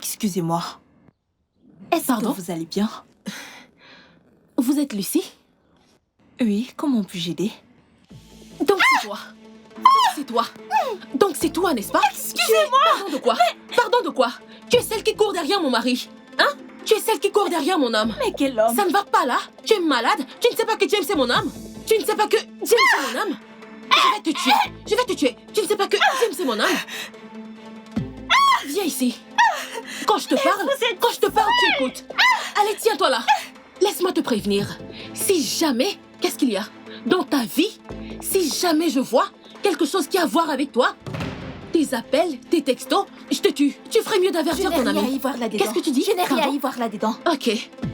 Excusez-moi. Est-ce que vous allez bien? Vous êtes Lucie? Oui, comment puis-je aider? Donc c'est toi. Donc c'est toi, n'est-ce pas? Excusez-moi! Pardon de quoi? Pardon de quoi? Tu es celle qui court derrière mon mari. Hein? Tu es celle qui court derrière mon homme. Mais quel homme? Ça ne va pas là? Tu es malade? Tu ne sais pas que James est mon homme? Tu ne sais pas que James est mon homme? Je vais te tuer. Je vais te tuer. Tu ne sais pas que James est mon homme? Viens ici. Quand je te parle, tu écoutes. Allez, tiens-toi là. Laisse-moi te prévenir. Si jamais, qu'est-ce qu'il y a? Dans ta vie, si jamais je vois quelque chose qui a à voir avec toi, tes appels, tes textos, je te tue. Tu ferais mieux d'avertir ton ami. Je n'ai rien à y voir là-dedans. Qu'est-ce que tu dis? Je n'ai rien à Pardon? y voir là-dedans. Ok.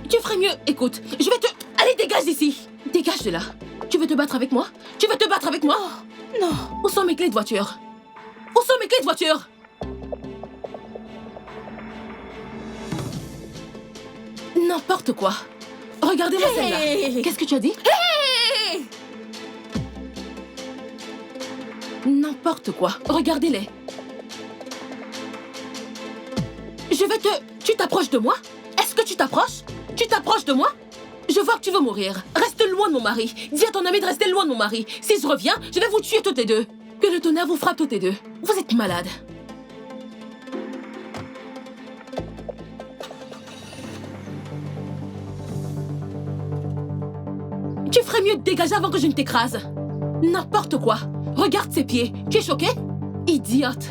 Tu ferais mieux. Écoute, je vais te... Allez, dégage d'ici. Dégage de là. Tu veux te battre avec moi? Tu veux te battre avec moi? Non. Où sont mes clés de voiture? Où sont mes clés de voiture? N'importe quoi. Regardez-moi celle-là. Qu'est-ce que tu as dit? N'importe quoi. Regardez-les. Je vais te... Tu t'approches de moi? Est-ce que tu t'approches? Tu t'approches de moi? Je vois que tu veux mourir. Reste loin de mon mari. Dis à ton ami de rester loin de mon mari. Si je reviens, je vais vous tuer toutes les deux. Que le tonnerre vous frappe toutes les deux. Vous êtes malades. Tu ferais mieux de dégager avant que je ne t'écrase. N'importe quoi. Regarde ses pieds. Tu es choquée? Idiote.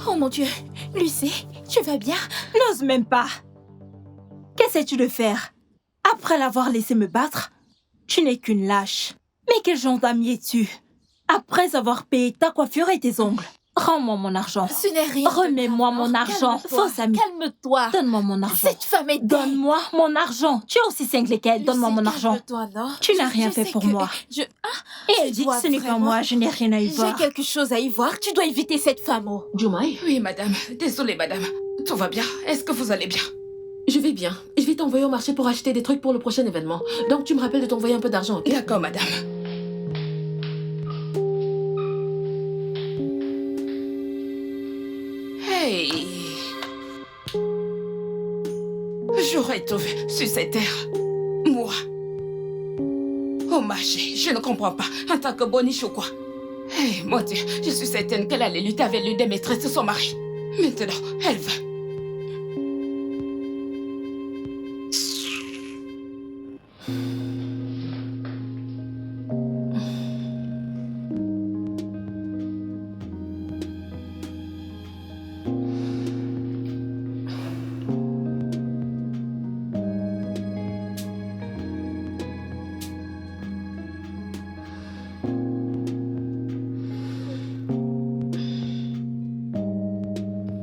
Oh mon Dieu. Lucie, tu vas bien? N'ose même pas. Qu'essaies-tu de faire? Après l'avoir laissé me battre, tu n'es qu'une lâche. Mais quel genre d'ami es-tu? Après avoir payé ta coiffure et tes ongles. Rends-moi mon argent. Ce n'est rien. Remets-moi mon argent. Fausse amie. Calme-toi. Donne-moi mon argent. Cette femme est... Donne-moi mon argent. Tu es aussi cinglé qu'elle. Donne-moi mon argent. Calme-toi, non? Tu n'as rien fait pour moi. Et elle dit que ce n'est pas moi. Je n'ai rien à y J'ai voir. quelque chose à y voir. Tu dois éviter cette femme. Oh. Jumai? Oui, madame. Désolée, madame. Tout va bien? Est-ce que vous allez bien? Je vais bien. Je vais t'envoyer au marché pour acheter des trucs pour le prochain événement. Donc tu me rappelles de t'envoyer un peu d'argent, ok? D'accord, madame. Hey! J'aurais tout vu sur cette terre. Moi. Oh, Maché, je ne comprends pas. En tant que boniche ou quoi? Hey, mon Dieu, je suis certaine qu'elle allait lutter avec l'une des maîtresses de son mari. Maintenant, elle va.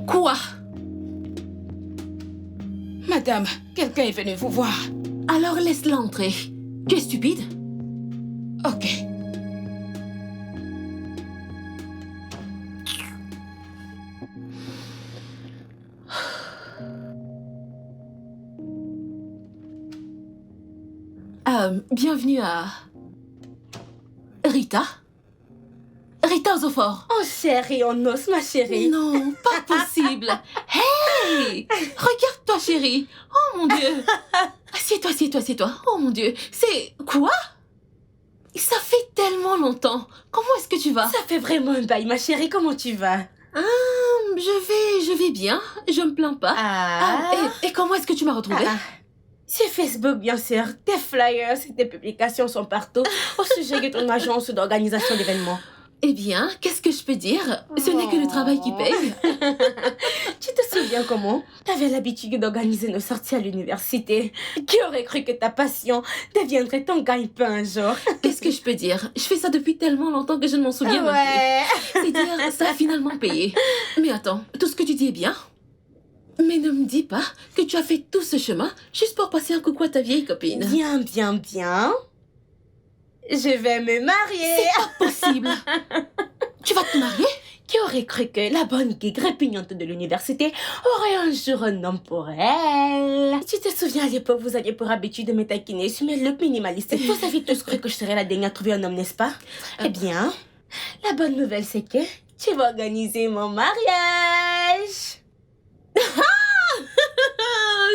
Quoi? Madame, quelqu'un est venu vous voir. Alors laisse-la entrer. Tu es stupide? Ok. Bienvenue à... Rita? Rita Ozofort. Oh chérie, on ose ma chérie. Non, pas possible. Hey! Regarde-toi, chérie. Oh mon Dieu. Assieds-toi, assieds-toi, assieds-toi. Oh mon Dieu. C'est... Quoi? Ça fait tellement longtemps. Comment est-ce que tu vas? Ça fait vraiment un bail ma chérie, comment tu vas? Je vais bien. Je me plains pas. Et comment est-ce que tu m'as retrouvée? Sur Facebook, bien sûr. Tes flyers et tes publications sont partout au sujet de ton agence d'organisation d'événements. Eh bien, qu'est-ce que je peux dire? Ce n'est que le travail qui paye. Tu te souviens comment t'avais l'habitude d'organiser nos sorties à l'université? Qui aurait cru que ta passion deviendrait ton gagne-pain un jour? Qu'est-ce que je peux dire? Je fais ça depuis tellement longtemps que je ne m'en souviens même plus. C'est dire, ça a finalement payé. Mais attends, tout ce que tu dis est bien. Mais ne me dis pas que tu as fait tout ce chemin juste pour passer un coucou à ta vieille copine. Bien, bien, bien. Je vais me marier. C'est pas possible. Tu vas te marier? Qui aurait cru que la bonne geek répugnante de l'université aurait un jour un homme pour elle? Tu te souviens à l'époque, vous aviez pour habitude de me taquiner sur mes looks minimalistes. Vous avez tous cru que je serais la dernière à trouver un homme, n'est-ce pas? Eh bien, la bonne nouvelle, c'est que tu vas organiser mon mariage.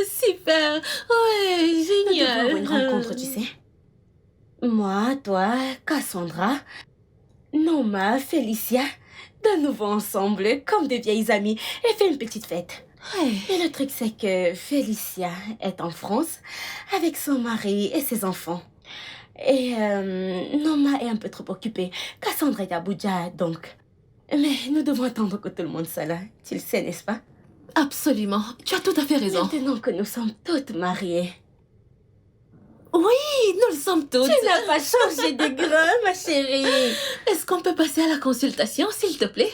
Super. Ouais, Nous devons génial. avoir une rencontre, tu sais. Moi, toi, Cassandra, Noma, Félicia, de nouveau ensemble, comme des vieilles amies, et fait une petite fête. Ouais. Et le truc, c'est que Félicia est en France avec son mari et ses enfants. Et Noma est un peu trop occupée. Cassandra est à Abuja, donc. Mais nous devons attendre que tout le monde soit là. Tu le sais, n'est-ce pas? Absolument. Tu as tout à fait raison. Maintenant que nous sommes toutes mariées. Oui, nous le sommes toutes. Tu n'as pas changé de grain, ma chérie. Est-ce qu'on peut passer à la consultation, s'il te plaît?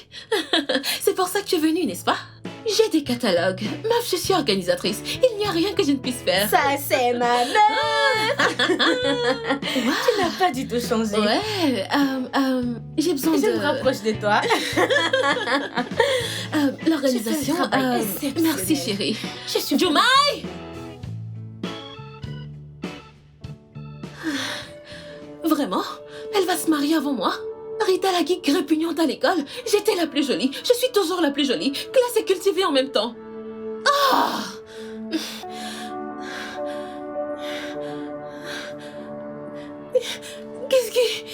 C'est pour ça que tu es venue, n'est-ce pas? J'ai des catalogues. Meuf, je suis organisatrice. Il n'y a rien que je ne puisse faire. Ça, c'est ma meuf. Tu n'as pas du tout changé. Ouais, j'ai besoin Je de... me rapproche de toi. L'organisation... Tu fais un travail exceptionnel. merci, chérie. Je suis... Jumai! Vraiment? Elle va se marier avant moi? Rita la geek répugnante à l'école? J'étais la plus jolie. Je suis toujours la plus jolie. Classe et cultivée en même temps. Ah! Qu'est-ce qui...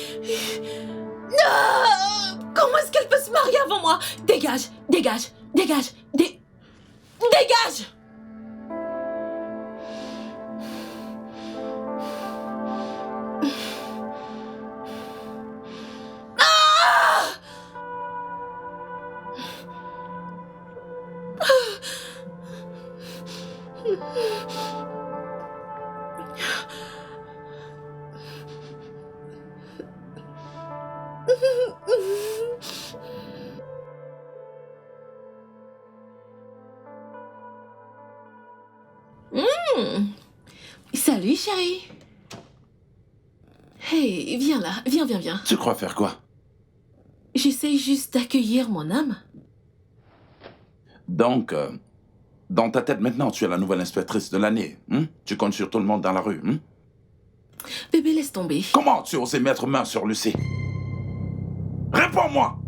Ah! Comment est-ce qu'elle peut se marier avant moi? Dégage, dégage, dégage, dégage! Salut, chérie. Hey, viens là, viens. Tu crois faire quoi? J'essaye juste d'accueillir mon âme. Donc, dans ta tête maintenant, tu es la nouvelle inspectrice de l'année. Tu comptes sur tout le monde dans la rue. Bébé, laisse tomber. Comment tu osais mettre main sur Lucie? Réponds-moi!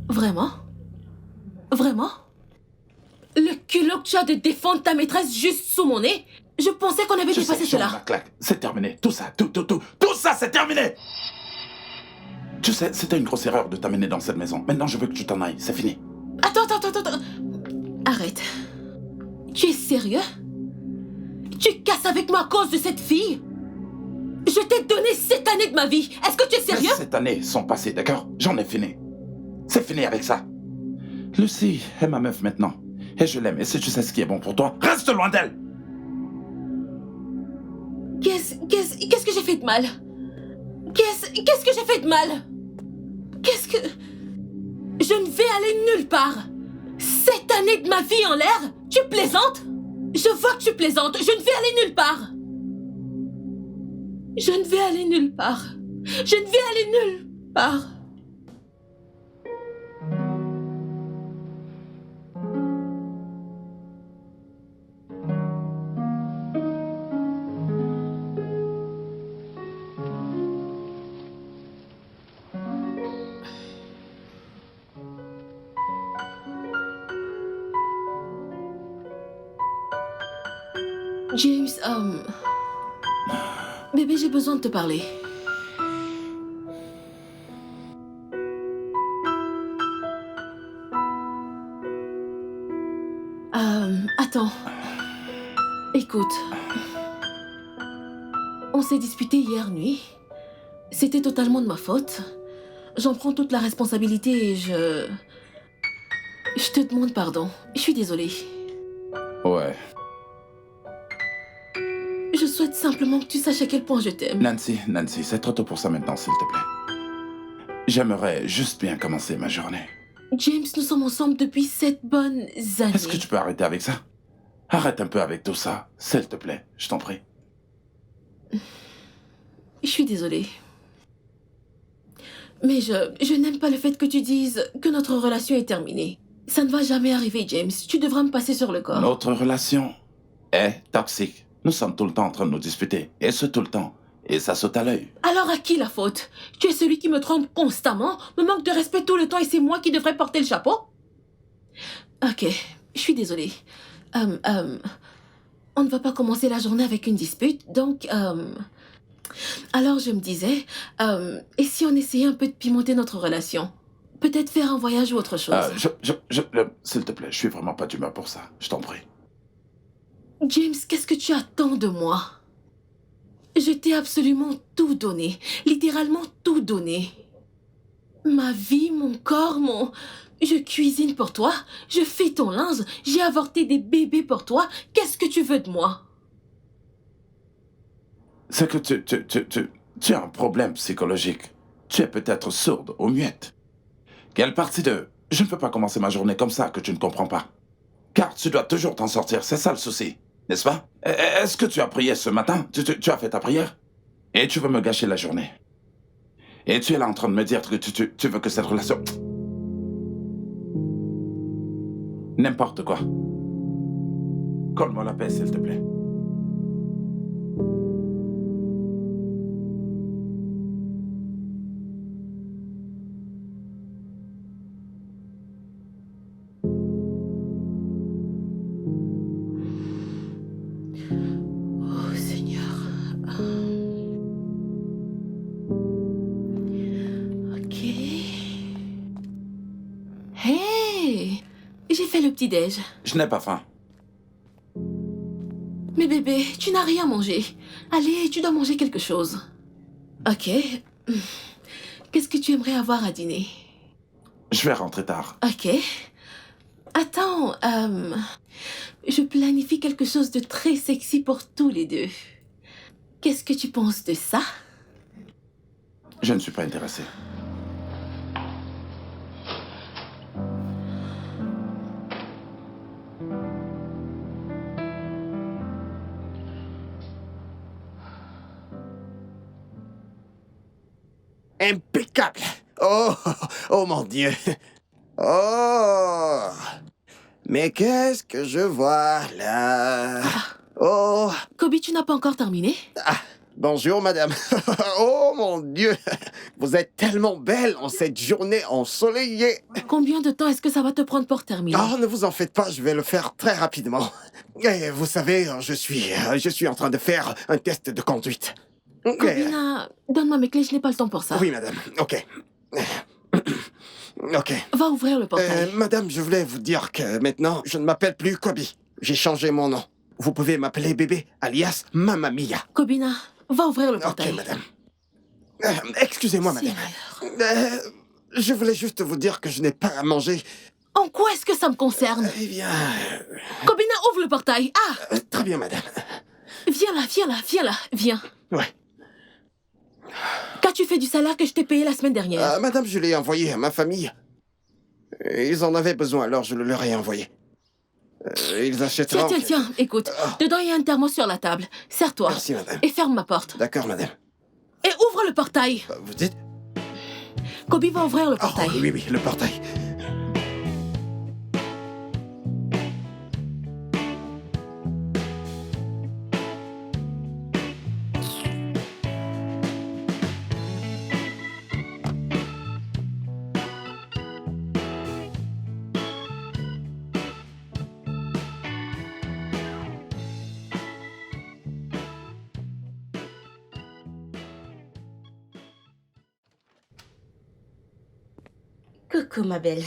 Vraiment? Vraiment? Le culot que tu as de défendre ta maîtresse juste sous mon nez? Je pensais qu'on avait dépassé je cela. la claque. C'est terminé. Tout ça, tout ça, c'est terminé! Tu sais, c'était une grosse erreur de t'amener dans cette maison. Maintenant, je veux que tu t'en ailles. C'est fini. Attends. Arrête. Tu es sérieux? Tu casses avec moi à cause de cette fille? Je t'ai donné 7 années de ma vie. Est-ce que tu es sérieux? Cette année sont passées, d'accord? J'en ai fini. C'est fini avec ça. Lucie est ma meuf maintenant. Et je l'aime. Et si tu sais ce qui est bon pour toi, reste loin d'elle! Qu'est-ce que j'ai fait de mal? Qu'est-ce que j'ai fait de mal? Qu'est-ce que... Je ne vais aller nulle part. 7 années de ma vie en l'air? Tu plaisantes? Je vois que tu plaisantes. Je ne vais aller nulle part. Je ne vais aller nulle part. Je ne vais aller nulle part. James, bébé, j'ai besoin de te parler. Attends. Écoute. On s'est disputé hier nuit. C'était totalement de ma faute. J'en prends toute la responsabilité et je te demande pardon. Je suis désolée. Ouais. Je souhaite simplement que tu saches à quel point je t'aime. Nancy, c'est trop tôt pour ça maintenant, s'il te plaît. J'aimerais juste bien commencer ma journée. James, nous sommes ensemble depuis 7 bonnes années. Est-ce que tu peux arrêter avec ça? Arrête un peu avec tout ça, s'il te plaît, je t'en prie. Je suis désolée. Mais je n'aime pas le fait que tu dises que notre relation est terminée. Ça ne va jamais arriver, James. Tu devras me passer sur le corps. Notre relation est toxique. Nous sommes tout le temps en train de nous disputer. Et ce, tout le temps. Et ça saute à l'œil. Alors à qui la faute? Tu es celui qui me trompe constamment, me manque de respect tout le temps et c'est moi qui devrais porter le chapeau? Ok, je suis désolée. On ne va pas commencer la journée avec une dispute, donc... Alors je me disais, et si on essayait un peu de pimenter notre relation? Peut-être faire un voyage ou autre chose. S'il te plaît, je suis vraiment pas d'humeur pour ça. Je t'en prie. James, qu'est-ce que tu attends de moi? Je t'ai absolument tout donné, littéralement tout donné. Ma vie, mon corps, Je cuisine pour toi, je fais ton linge, j'ai avorté des bébés pour toi. Qu'est-ce que tu veux de moi? C'est que tu as un problème psychologique. Tu es peut-être sourde ou muette. Quelle partie de « je ne peux pas commencer ma journée comme ça » que tu ne comprends pas? Car tu dois toujours t'en sortir, c'est ça le souci, n'est-ce pas? Est-ce que tu as prié ce matin? Tu as fait ta prière? Et tu veux me gâcher la journée. Et tu es là en train de me dire que tu veux que cette relation... N'importe quoi. Colle-moi la paix, s'il te plaît. Oh Seigneur. Ok. Hey! J'ai fait le petit-déj. Je n'ai pas faim. Mais bébé, tu n'as rien mangé. Allez, tu dois manger quelque chose. Ok. Qu'est-ce que tu aimerais avoir à dîner? Je vais rentrer tard. Ok. Attends, je planifie quelque chose de très sexy pour tous les deux. Qu'est-ce que tu penses de ça? Je ne suis pas intéressé. Impeccable. Oh, oh mon Dieu. Oh. Mais qu'est-ce que je vois là? Oh. Kobe, tu n'as pas encore terminé? Ah, bonjour madame. Oh mon Dieu. Vous êtes tellement belle en cette journée ensoleillée. Combien de temps est-ce que ça va te prendre pour terminer? Oh, ne vous en faites pas, je vais le faire très rapidement. Et vous savez, je suis en train de faire un test de conduite. Cobina, donne-moi mes clés, je n'ai pas le temps pour ça. Oui, madame. Ok. Ok. Va ouvrir le portail. Madame, je voulais vous dire que maintenant, je ne m'appelle plus Kobe. J'ai changé mon nom. Vous pouvez m'appeler bébé, alias Mamma Mia. Cobina, va ouvrir le portail. Ok, madame. Excusez-moi, madame. Je voulais juste vous dire que je n'ai pas à manger. En quoi est-ce que ça me concerne? Eh bien... Cobina, ouvre le portail. Ah! Très bien, madame. Viens là. Viens. Ouais. Qu'as-tu fait du salaire que je t'ai payé la semaine dernière? Madame, je l'ai envoyé à ma famille. Ils en avaient besoin, alors je le leur ai envoyé. Ils achèteront... Tiens, écoute. Dedans, il y a un thermos sur la table. Serre-toi. Merci, madame. Et ferme ma porte. D'accord, madame. Et ouvre le portail. Vous dites... Kobe va ouvrir le Oh, portail. oui, le portail. Coucou, ma belle.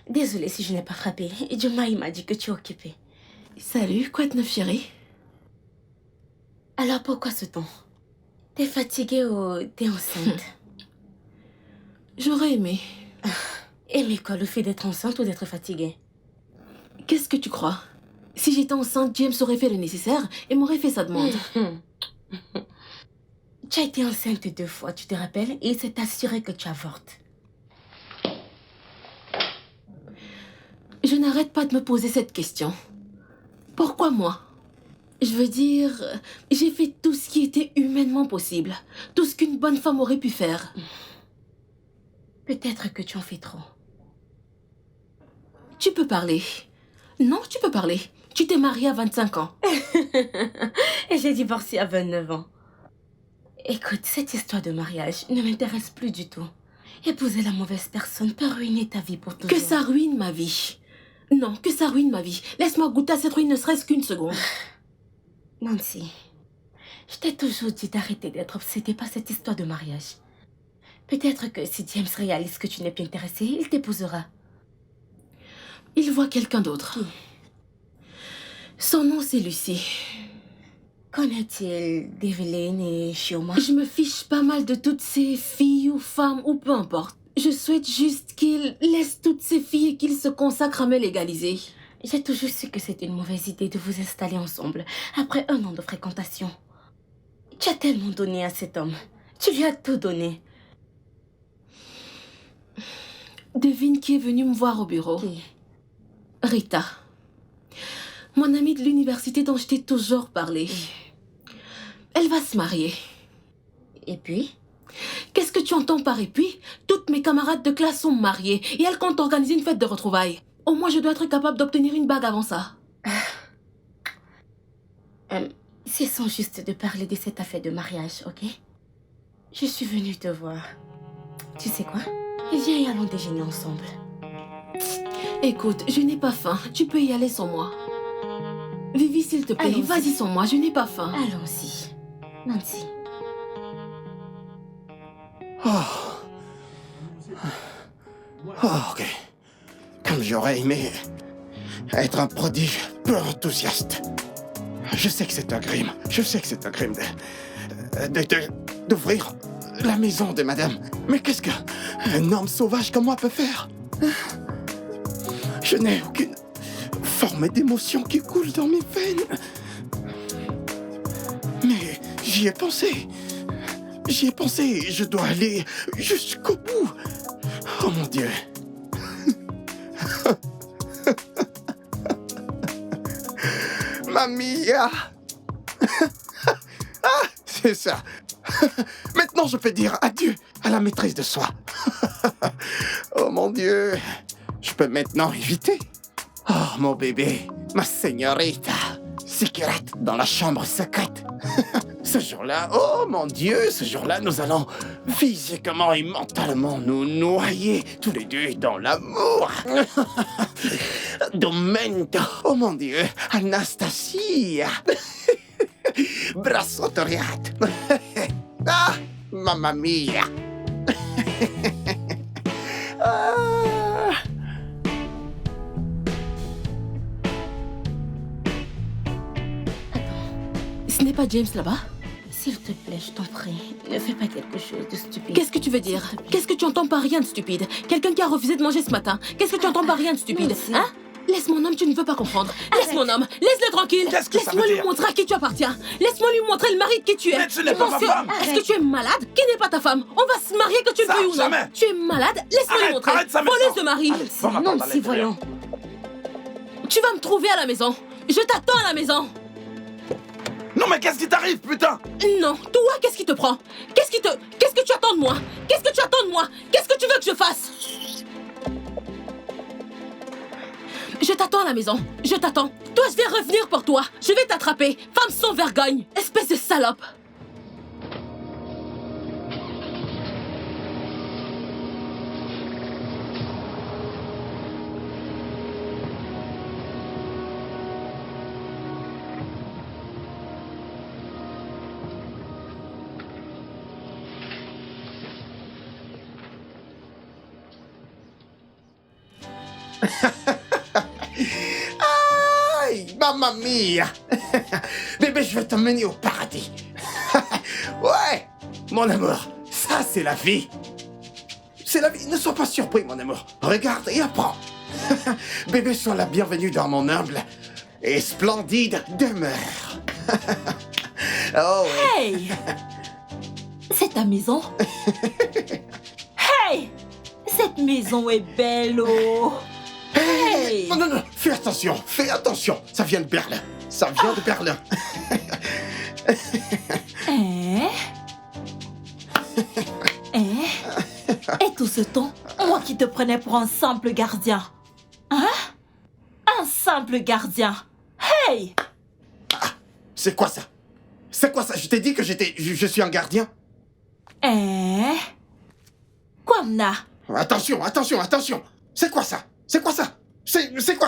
Désolée si je n'ai pas frappé. Juma, il m'a dit que tu es occupée. Salut, quoi de neuf, chérie? Alors pourquoi ce ton? T'es fatiguée ou t'es enceinte? J'aurais aimé. Aimer quoi, le fait d'être enceinte ou d'être fatiguée? Qu'est-ce que tu crois? Si j'étais enceinte, James aurait fait le nécessaire et m'aurait fait sa demande. Tu as été enceinte 2 fois, tu te rappelles? Et il s'est assuré que tu avortes. Je n'arrête pas de me poser cette question. Pourquoi moi? Je veux dire, j'ai fait tout ce qui était humainement possible. Tout ce qu'une bonne femme aurait pu faire. Peut-être que tu en fais trop. Tu peux parler. Non, tu peux parler. Tu t'es mariée à 25 ans. Et j'ai divorcé à 29 ans. Écoute, cette histoire de mariage ne m'intéresse plus du tout. Épouser la mauvaise personne peut ruiner ta vie pour toujours. Que ça ruine ma vie. Non, que ça ruine ma vie. Laisse-moi goûter à cette ruine ne serait-ce qu'une seconde. Nancy, je t'ai toujours dit d'arrêter d'être obsédée par cette histoire de mariage. Peut-être que si James réalise que tu n'es plus intéressée, il t'épousera. Il voit quelqu'un d'autre. Qui? Son nom, c'est Lucie. Connaît-il Devlin et Shioma? Je me fiche pas mal de toutes ces filles ou femmes ou peu importe. Je souhaite juste qu'il laisse toutes ces filles et qu'il se consacre à me légaliser. J'ai toujours su que c'était une mauvaise idée de vous installer ensemble après 1 an de fréquentation. Tu as tellement donné à cet homme. Tu lui as tout donné. Devine qui est venu me voir au bureau. Qui? Rita. Mon amie de l'université dont je t'ai toujours parlé. Elle va se marier. Et puis? Qu'est-ce que tu entends par et puis? Toutes mes camarades de classe sont mariées et elles comptent organiser une fête de retrouvailles. Au moins, je dois être capable d'obtenir une bague avant ça. Cessons juste de parler de cette affaire de mariage, ok? Je suis venue te voir. Tu sais quoi? Viens et allons déjeuner ensemble. Écoute, je n'ai pas faim. Tu peux y aller sans moi. Vivi, s'il te plaît, Allons-y. vas-y sans moi. Je n'ai pas faim. Allons-y. Nancy. Ok. Comme j'aurais aimé être un prodige peu enthousiaste. Je sais que c'est un crime. Je sais que c'est un crime d'ouvrir la maison de madame. Mais qu'est-ce qu'un homme sauvage comme moi peut faire? Je n'ai aucune forme d'émotion qui coule dans mes veines. Mais j'y ai pensé. J'y ai pensé. Je dois aller jusqu'au bout. Oh mon Dieu. Mamia. Ah, c'est ça. Maintenant, je peux dire adieu à la maîtrise de soi. Oh mon Dieu. Je peux maintenant éviter. Oh mon bébé, ma señorita. Cigarette dans la chambre secrète. Ce jour-là, oh mon Dieu, ce jour-là, nous allons physiquement et mentalement nous noyer tous les deux dans l'amour. Domenico, oh mon Dieu, Anastasia. Brasso toriato. Ah, mamma mia. Ah. Ce n'est pas James là-bas? S'il te plaît, je t'en prie, ne fais pas quelque chose de stupide. Qu'est-ce que tu veux dire? Qu'est-ce que tu entends par rien de stupide? Quelqu'un qui a refusé de manger ce matin. Qu'est-ce que tu entends par rien de stupide? Merci. Hein? Laisse mon homme, tu ne veux pas comprendre. Laisse mon homme, laisse-le tranquille. Qu'est-ce que ça Laisse-moi veut lui dire? montrer à qui tu appartiens. Laisse-moi lui montrer le mari de qui tu es. Mais tu n'es pas ma penses que- femme. Est-ce que tu es malade? Qui n'est pas ta femme? On va se marier que tu le Ça, veuilles ou non. jamais. Tu es malade? Laisse-moi lui Arrête, montrer. arrête ça Voleuse maintenant. de mari. Allez, va m'attendre à Nancy, l'intérieur. voyons. Tu vas me trouver à la maison. Je t'attends à la maison. Non mais qu'est-ce qui t'arrive, putain? Non, toi, qu'est-ce qui te prend? Qu'est-ce que tu attends de moi? Qu'est-ce que tu attends de moi? Qu'est-ce que tu veux que je fasse? Je t'attends à la maison. Je t'attends. Toi, je vais revenir pour toi. Je vais t'attraper. Femme sans vergogne. Espèce de salope. Aïe, mamma mia. Bébé, je vais t'emmener au paradis. Ouais, mon amour, ça c'est la vie. C'est la vie, ne sois pas surpris, mon amour. Regarde et apprends. Bébé, sois la bienvenue dans mon humble et splendide demeure. Oh oui. Hey! C'est ta maison? Hey! Cette maison est belle, oh! Hey! Non, non, non, Fais attention. Ça vient de Berlin. Ça vient de Berlin. Et tout ce temps, moi qui te prenais pour un simple gardien. Hein? Un simple gardien. Hey! C'est quoi ça? Je t'ai dit que je suis un gardien? Kwamna, Attention. C'est quoi ça? C'est quoi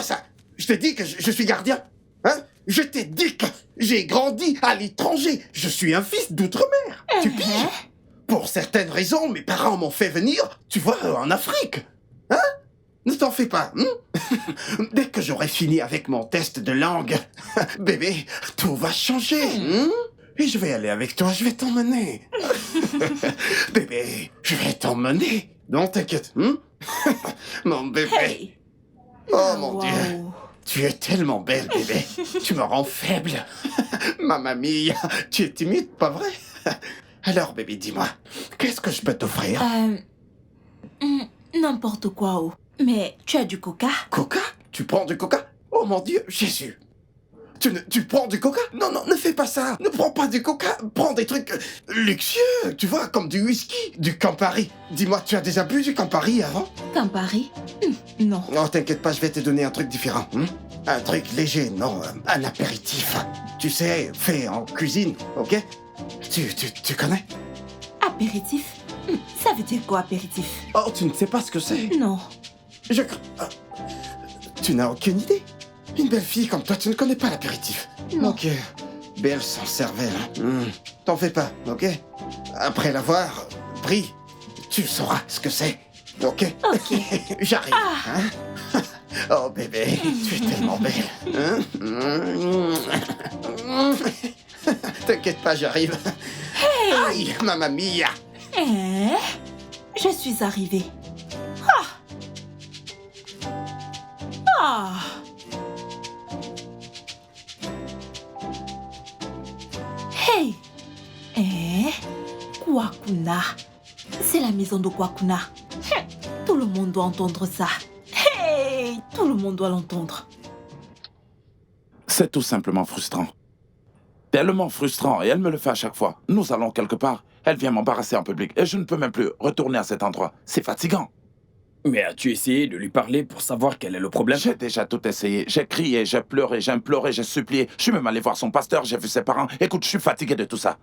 ça? Je t'ai dit que je suis gardien? Hein? Je t'ai dit que j'ai grandi à l'étranger. Je suis un fils d'outre-mer. Tu piges? Pour certaines raisons, mes parents m'ont fait venir, tu vois, en Afrique. Hein? Ne t'en fais pas. Dès que j'aurai fini avec mon test de langue, bébé, tout va changer. Et je vais aller avec toi, je vais t'emmener. Bébé, je vais t'emmener. Non, t'inquiète. Mon bébé. hey! Oh mon Wow. Dieu. Tu es tellement belle, bébé. Tu me rends faible. Ma mamie, tu es timide, pas vrai? Alors, bébé, dis-moi, qu'est-ce que je peux t'offrir? N'importe quoi, oh. Mais tu as du coca? Coca? Tu prends du coca? Oh mon Dieu, Jésus. Tu prends du coca? Non, ne fais pas ça. Ne prends pas du coca. Prends des trucs luxueux, tu vois, comme du whisky, du Campari. Dis-moi, tu as déjà bu du Campari avant? Campari? Non. Non, t'inquiète pas, je vais te donner un truc différent. Un truc léger, non, un apéritif. Tu sais, fait en cuisine, ok? Tu connais? Apéritif? Ça veut dire quoi, apéritif? Oh, tu ne sais pas ce que c'est? Non. Tu n'as aucune idée? Une belle fille comme toi, tu ne connais pas l'apéritif. Non. Ok, belle sans cervelle. T'en fais pas, ok? Après l'avoir pris, tu sauras ce que c'est, ok? Ok. J'arrive, hein? Oh bébé, tu es tellement belle. T'inquiète pas, j'arrive. Aïe, mamma mia! Je suis arrivée. Ah! Hey! Kwakuna. C'est la maison de Kwakuna. Tout le monde doit entendre ça. Hey! Tout le monde doit l'entendre. C'est tout simplement frustrant. Tellement frustrant, et elle me le fait à chaque fois. Nous allons quelque part, elle vient m'embarrasser en public, et je ne peux même plus retourner à cet endroit. C'est fatigant. Mais as-tu essayé de lui parler pour savoir quel est le problème? J'ai déjà tout essayé. J'ai crié, j'ai pleuré, j'ai imploré, j'ai supplié. Je suis même allé voir son pasteur, j'ai vu ses parents. Écoute, je suis fatigué de tout ça.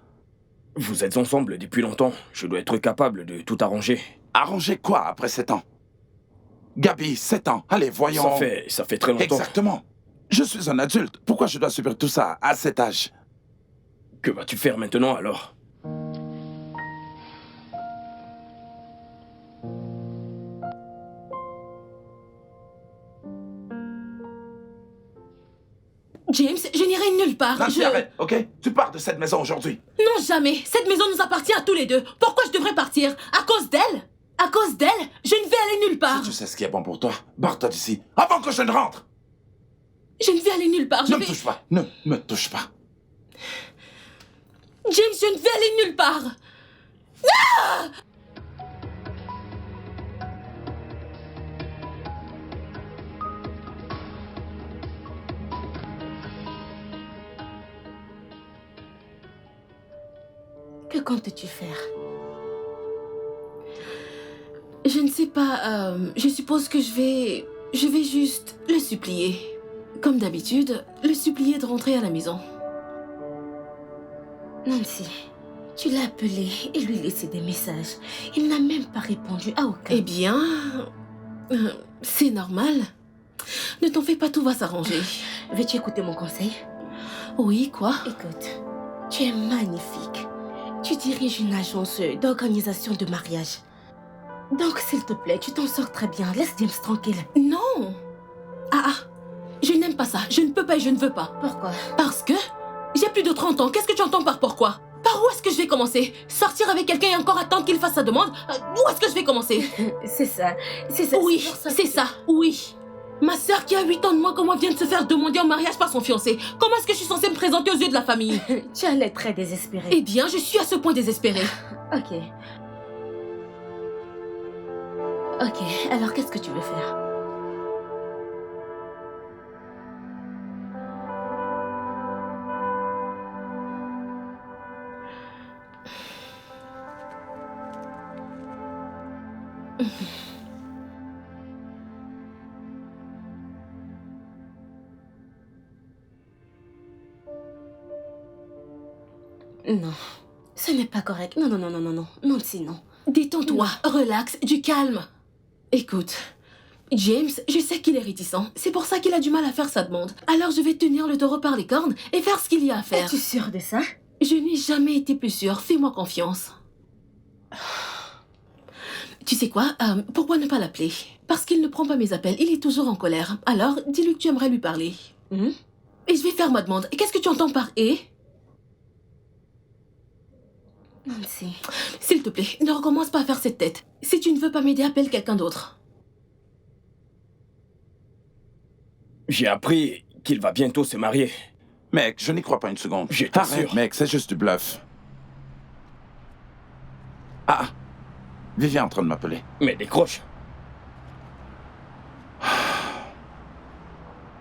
Vous êtes ensemble depuis longtemps. Je dois être capable de tout arranger. Arranger quoi après 7 ans? Gabi, 7 ans. Allez, voyons. Ça fait très longtemps. Exactement. Je suis un adulte. Pourquoi je dois subir tout ça à cet âge? Que vas-tu faire maintenant alors? James, je n'irai nulle part. Nancy, arrête, ok? Tu pars de cette maison aujourd'hui. Non, jamais. Cette maison nous appartient à tous les deux. Pourquoi je devrais partir? À cause d'elle? À cause d'elle? Je ne vais aller nulle part. Si tu sais ce qui est bon pour toi, barre-toi d'ici, avant que je ne rentre. Je ne vais aller nulle part. Ne me touche pas, ne me touche pas. James, je ne vais aller nulle part. Que comptes-tu faire? Je ne sais pas. Je suppose que je vais juste le supplier. Comme d'habitude, le supplier de rentrer à la maison. Nancy, tu l'as appelé et lui laissé des messages. Il n'a même pas répondu à aucun. Eh bien, c'est normal. Ne t'en fais pas, tout va s'arranger. Veux-tu écouter mon conseil? Oui, quoi? Écoute, tu es magnifique. Tu diriges une agence d'organisation de mariage. Donc, s'il te plaît, tu t'en sors très bien. Laisse James tranquille. Non. Je n'aime pas ça. Je ne peux pas et je ne veux pas. Pourquoi? Parce que j'ai plus de 30 ans. Qu'est-ce que tu entends par pourquoi? Par où est-ce que je vais commencer? Sortir avec quelqu'un et encore attendre qu'il fasse sa demande? Où est-ce que je vais commencer? C'est ça. C'est ça. Oui, pour ça c'est que- ça. Oui. Ma sœur qui a 8 ans de moins que moi vient de se faire demander en mariage par son fiancé. Comment est-ce que je suis censée me présenter aux yeux de la famille? Tu as l'air très désespérée. Eh bien, je suis à ce point désespérée. Ok. Ok, alors qu'est-ce que tu veux faire? Non, ce n'est pas correct. Non, non, non, non, non, non. Nancy, non. Détends-toi, relax, du calme. Écoute, James, je sais qu'il est réticent. C'est pour ça qu'il a du mal à faire sa demande. Alors je vais tenir le taureau par les cornes et faire ce qu'il y a à faire. Es-tu sûre de ça? Je n'ai jamais été plus sûre. Fais-moi confiance. Tu sais quoi? Pourquoi ne pas l'appeler? Parce qu'il ne prend pas mes appels. Il est toujours en colère. Alors, dis-lui que tu aimerais lui parler. Et je vais faire ma demande. Qu'est-ce que tu entends par « et » ? Nancy. S'il te plaît, ne recommence pas à faire cette tête. Si tu ne veux pas m'aider, appelle quelqu'un d'autre. J'ai appris qu'il va bientôt se marier. Mec, je n'y crois pas une seconde. J'étais Arrête, sûr. mec, c'est juste du bluff. Ah, Vivi est en train de m'appeler. Mais décroche.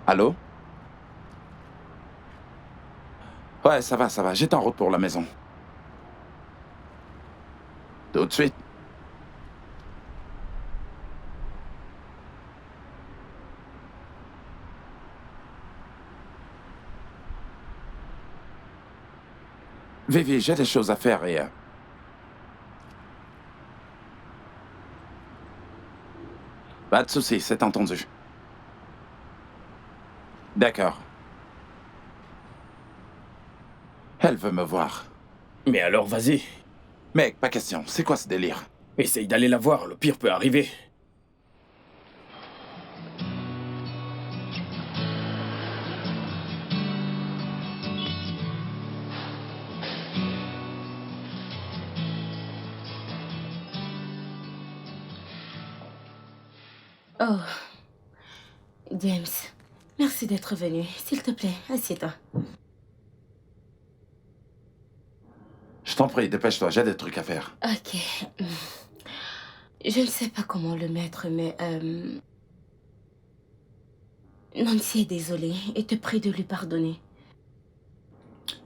Allô? Ouais, ça va, j'étais en route pour la maison. Tout de suite. Vivi, j'ai des choses à faire et... Pas de souci, c'est entendu. D'accord. Elle veut me voir. Mais alors, vas-y. Mec, pas question, c'est quoi ce délire? Essaye d'aller la voir, le pire peut arriver. Oh. James, merci d'être venu. S'il te plaît, assieds-toi. Je t'en prie, dépêche-toi, j'ai des trucs à faire. Ok. Je ne sais pas comment le mettre, mais... Nancy est désolée et te prie de lui pardonner.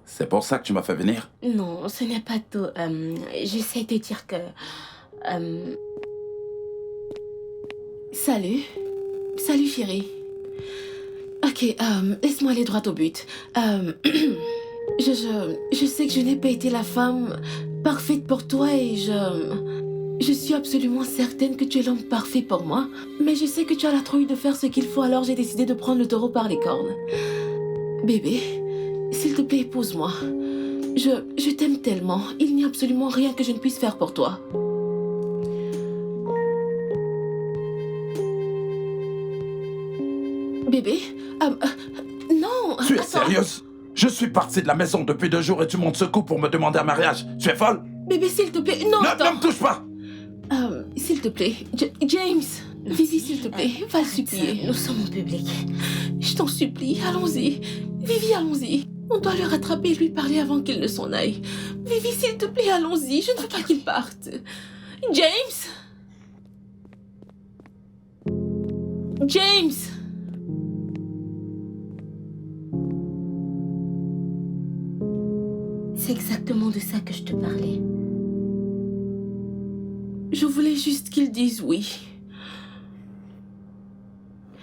C'est pour ça que tu m'as fait venir? Non, ce n'est pas tout. J'essaie de dire que... Salut. Salut, chérie. Ok, laisse-moi aller droit au but. Je sais que je n'ai pas été la femme parfaite pour toi et je suis absolument certaine que tu es l'homme parfait pour moi. Mais je sais que tu as la trouille de faire ce qu'il faut, alors j'ai décidé de prendre le taureau par les cornes. Bébé, s'il te plaît, épouse-moi. Je t'aime tellement. Il n'y a absolument rien que je ne puisse faire pour toi. Bébé, non. Tu es attends. sérieuse? Je suis parti de la maison depuis 2 jours et tu montes ce coup pour me demander un mariage. Tu es folle? Bébé, s'il te plaît, non, attends. Ne me touche pas! S'il te plaît, James, Vivi, s'il te plaît, va le supplier. Nous sommes en public. Je t'en supplie, allons-y. Vivi, allons-y. On doit le rattraper et lui parler avant qu'il ne s'en aille. Vivi, s'il te plaît, allons-y. Je ne veux pas qu'il parte. James! James! C'est exactement de ça que je te parlais. Je voulais juste qu'il dise oui.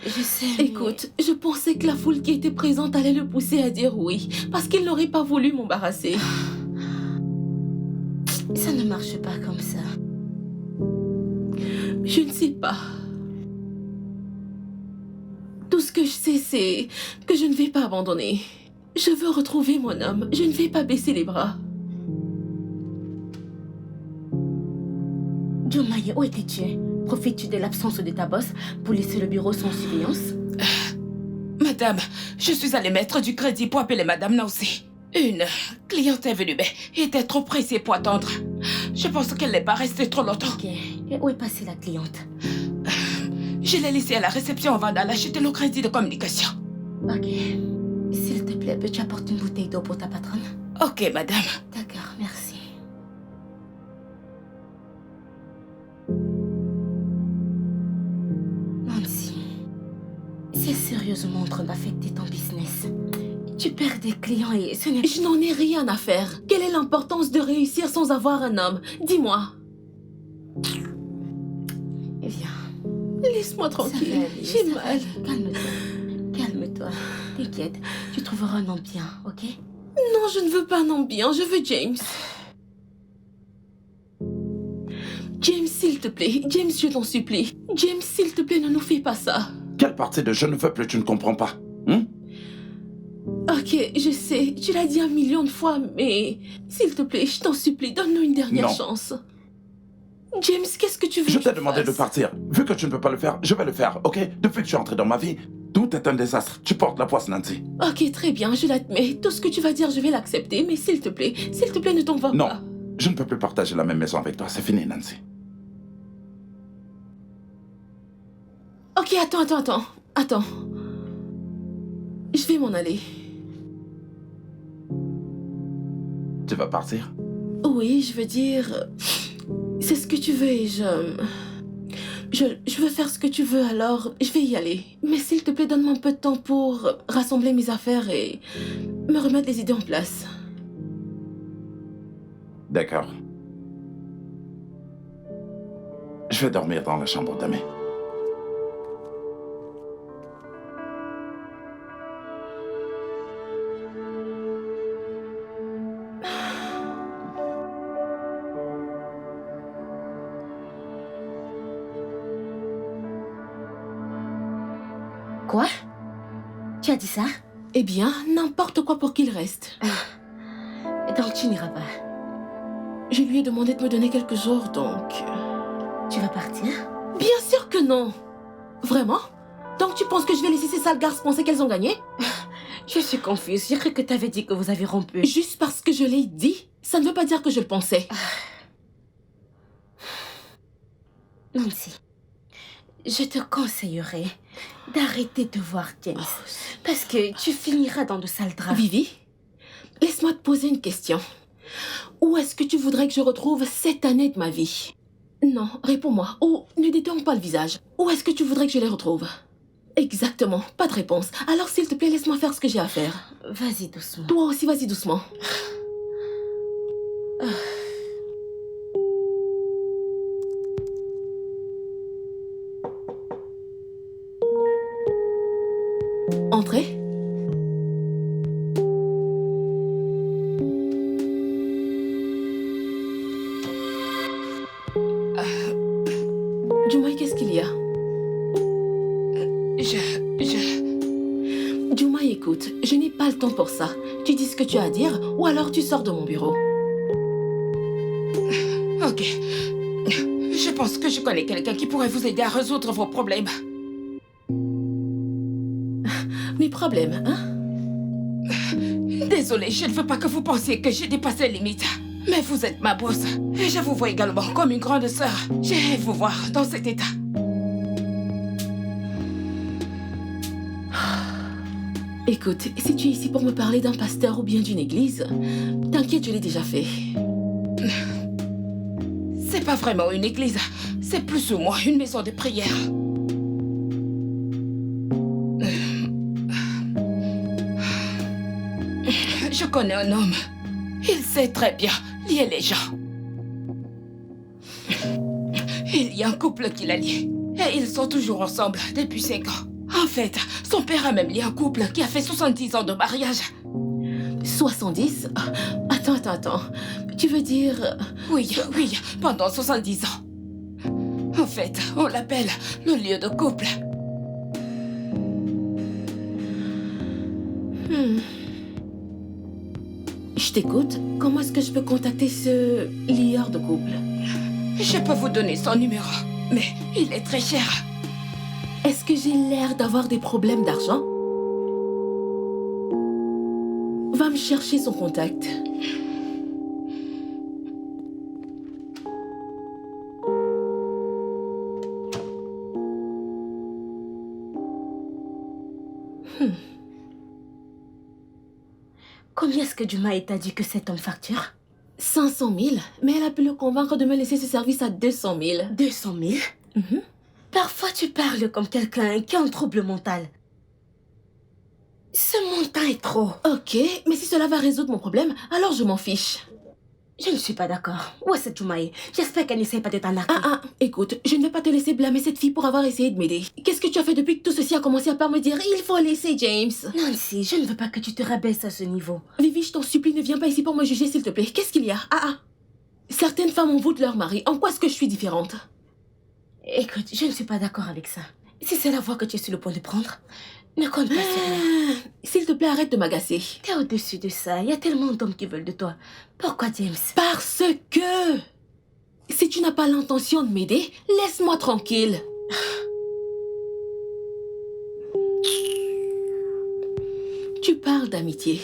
Je sais, mais... Écoute, je pensais que la foule qui était présente allait le pousser à dire oui, parce qu'il n'aurait pas voulu m'embarrasser. Ça ne marche pas comme ça. Je ne sais pas. Tout ce que je sais, c'est que je ne vais pas abandonner. Je veux retrouver mon homme. Je ne vais pas baisser les bras. Jumaye, où étais-tu? Profites-tu de l'absence de ta boss pour laisser le bureau sans surveillance? Madame, je suis allée mettre du crédit pour appeler Madame Nancy. Une cliente est venue, mais était trop pressée pour attendre. Je pense qu'elle n'est pas restée trop longtemps. Ok. Et où est passée la cliente? Je l'ai laissée à la réception avant d'aller acheter le crédit de communication. Ok. S'il te plaît, peux-tu apporter une bouteille d'eau pour ta patronne? Ok, madame. D'accord, merci. Nancy, c'est sérieusement en train d'affecter ton business. Tu perds des clients et ce n'est... Je n'en ai rien à faire. Quelle est l'importance de réussir sans avoir un homme? Dis-moi. laisse-moi Ça va tranquille. aller, J'ai ça va mal. aller. Calme-toi. Calme-toi. T'inquiète. Tu trouveras un homme bien, ok? Non, je ne veux pas un homme bien, je veux James. James, s'il te plaît. James, je t'en supplie. James, s'il te plaît, ne nous fais pas ça. Quelle partie de je ne veux plus tu ne comprends pas? Ok, je sais, tu l'as dit 1 million de fois, mais s'il te plaît, je t'en supplie, donne-nous une dernière Non. chance. James, qu'est-ce que tu veux Je que t'ai demandé de fasse? partir. Vu que tu ne peux pas le faire, je vais le faire, ok? Depuis que je suis entré dans ma vie, tout est un désastre. Tu portes la poisse, Nancy. Ok, très bien, je l'admets. Tout ce que tu vas dire, je vais l'accepter, mais s'il te plaît, ne t'en va Non, pas. je ne peux plus partager la même maison avec toi. C'est fini, Nancy. Ok, attends. Je vais m'en aller. Tu vas partir? Oui, je veux dire... C'est ce que tu veux et je veux faire ce que tu veux, alors je vais y aller. Mais s'il te plaît, donne-moi un peu de temps pour rassembler mes affaires et me remettre les idées en place. D'accord. Je vais dormir dans la chambre d'Amé. Quoi? Tu as dit ça? Eh bien, n'importe quoi pour qu'il reste. Donc tu n'iras pas. Je lui ai demandé de me donner quelques jours, donc... Tu vas partir? Bien sûr que non. Vraiment? Donc tu penses que je vais laisser ces sales garces penser qu'elles ont gagné? Je suis confuse. J'ai cru que tu avais dit que vous avez rompu. Juste parce que je l'ai dit, ça ne veut pas dire que je le pensais. Nancy, je te conseillerais d'arrêter de voir James. Parce que tu finiras dans de sales draps. Vivi, laisse-moi te poser une question. Où est-ce que tu voudrais que je retrouve cette année de ma vie? Non, réponds-moi. Ou ne détourne pas le visage. Où est-ce que tu voudrais que je les retrouve? Exactement, pas de réponse. Alors s'il te plaît, laisse-moi faire ce que j'ai à faire. Vas-y doucement. Toi aussi, vas-y doucement. Entrez. Jumai, qu'est-ce qu'il y a? Jumai, écoute, je n'ai pas le temps pour ça. Tu dis ce que tu as à dire, ou alors tu sors de mon bureau. Ok. Je pense que je connais quelqu'un qui pourrait vous aider à résoudre vos problèmes. Mes problèmes, hein? Désolée, je ne veux pas que vous pensiez que j'ai dépassé les limites. Mais vous êtes ma boss. Et je vous vois également comme une grande sœur. J'irai vous voir dans cet état. Écoute, si tu es ici pour me parler d'un pasteur ou bien d'une église, t'inquiète, je l'ai déjà fait. C'est pas vraiment une église. C'est plus ou moins une maison de prière. Je connais un homme. Il sait très bien lier les gens. Il y a un couple qui l'a lié. Et ils sont toujours ensemble depuis 5 ans. En fait, son père a même lié un couple qui a fait 70 ans de mariage. 70? Attends. Tu veux dire... Oui, pendant 70 ans. En fait, on l'appelle le lieu de couple. Je t'écoute. Comment est-ce que je peux contacter ce lieur de couple? Je peux vous donner son numéro, mais il est très cher. Est-ce que j'ai l'air d'avoir des problèmes d'argent? Va me chercher son contact. Combien est-ce que Jumai t'a dit que cet homme facture? 500 000, mais elle a pu le convaincre de me laisser ce service à 200 000. 200 000? Parfois tu parles comme quelqu'un qui a un trouble mental. Ce montant est trop. Ok, mais si cela va résoudre mon problème, alors je m'en fiche. Je ne suis pas d'accord. Où est cette Jumaï? J'espère qu'elle n'essaie pas de t'arnaquer. Écoute, je ne vais pas te laisser blâmer cette fille pour avoir essayé de m'aider. Qu'est-ce que tu as fait depuis que tout ceci a commencé à part me dire il faut laisser James? Nancy, je ne veux pas que tu te rabaisses à ce niveau. Vivi, je t'en supplie, ne viens pas ici pour me juger, s'il te plaît. Qu'est-ce qu'il y a? Certaines femmes envoûtent leur mari. En quoi est-ce que je suis différente? Écoute, je ne suis pas d'accord avec ça. Si c'est la voie que tu es sur le point de prendre, ne compte pas sur moi. S'il te plaît, arrête de m'agacer. T'es au-dessus de ça. Il y a tellement d'hommes qui veulent de toi. Pourquoi, James? Parce que... Si tu n'as pas l'intention de m'aider, laisse-moi tranquille. Tu parles d'amitié.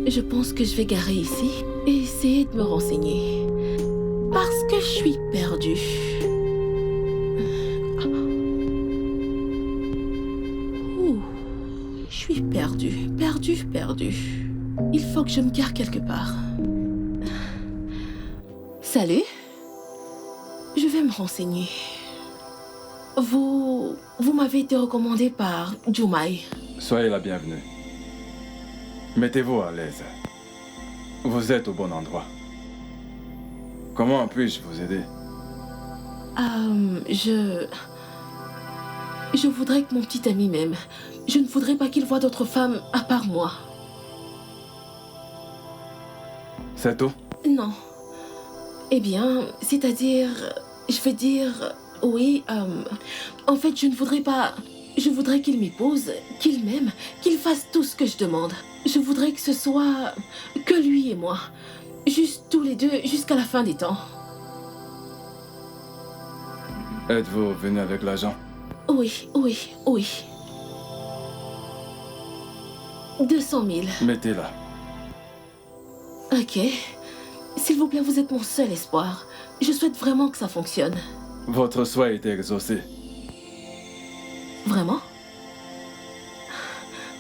Je pense que je vais garer ici et essayer de me renseigner. Parce que je suis perdue. Ouh, je suis perdue. Il faut que je me gare quelque part. Salut. Je vais me renseigner. Vous m'avez été recommandé par Jumaï. Soyez la bienvenue. Mettez-vous à l'aise. Vous êtes au bon endroit. Comment puis-je vous aider? Je voudrais que mon petit ami m'aime. Je ne voudrais pas qu'il voie d'autres femmes à part moi. C'est tout? Non. Eh bien, c'est-à-dire... Je vais dire... Oui, en fait, je ne voudrais pas... Je voudrais qu'il m'épouse, qu'il m'aime, qu'il fasse tout ce que je demande. Je voudrais que ce soit que lui et moi. Juste tous les deux jusqu'à la fin des temps. Êtes-vous venu avec l'argent? Oui. 200 000. Mettez-la. Ok. S'il vous plaît, vous êtes mon seul espoir. Je souhaite vraiment que ça fonctionne. Votre souhait a été exaucé. Vraiment?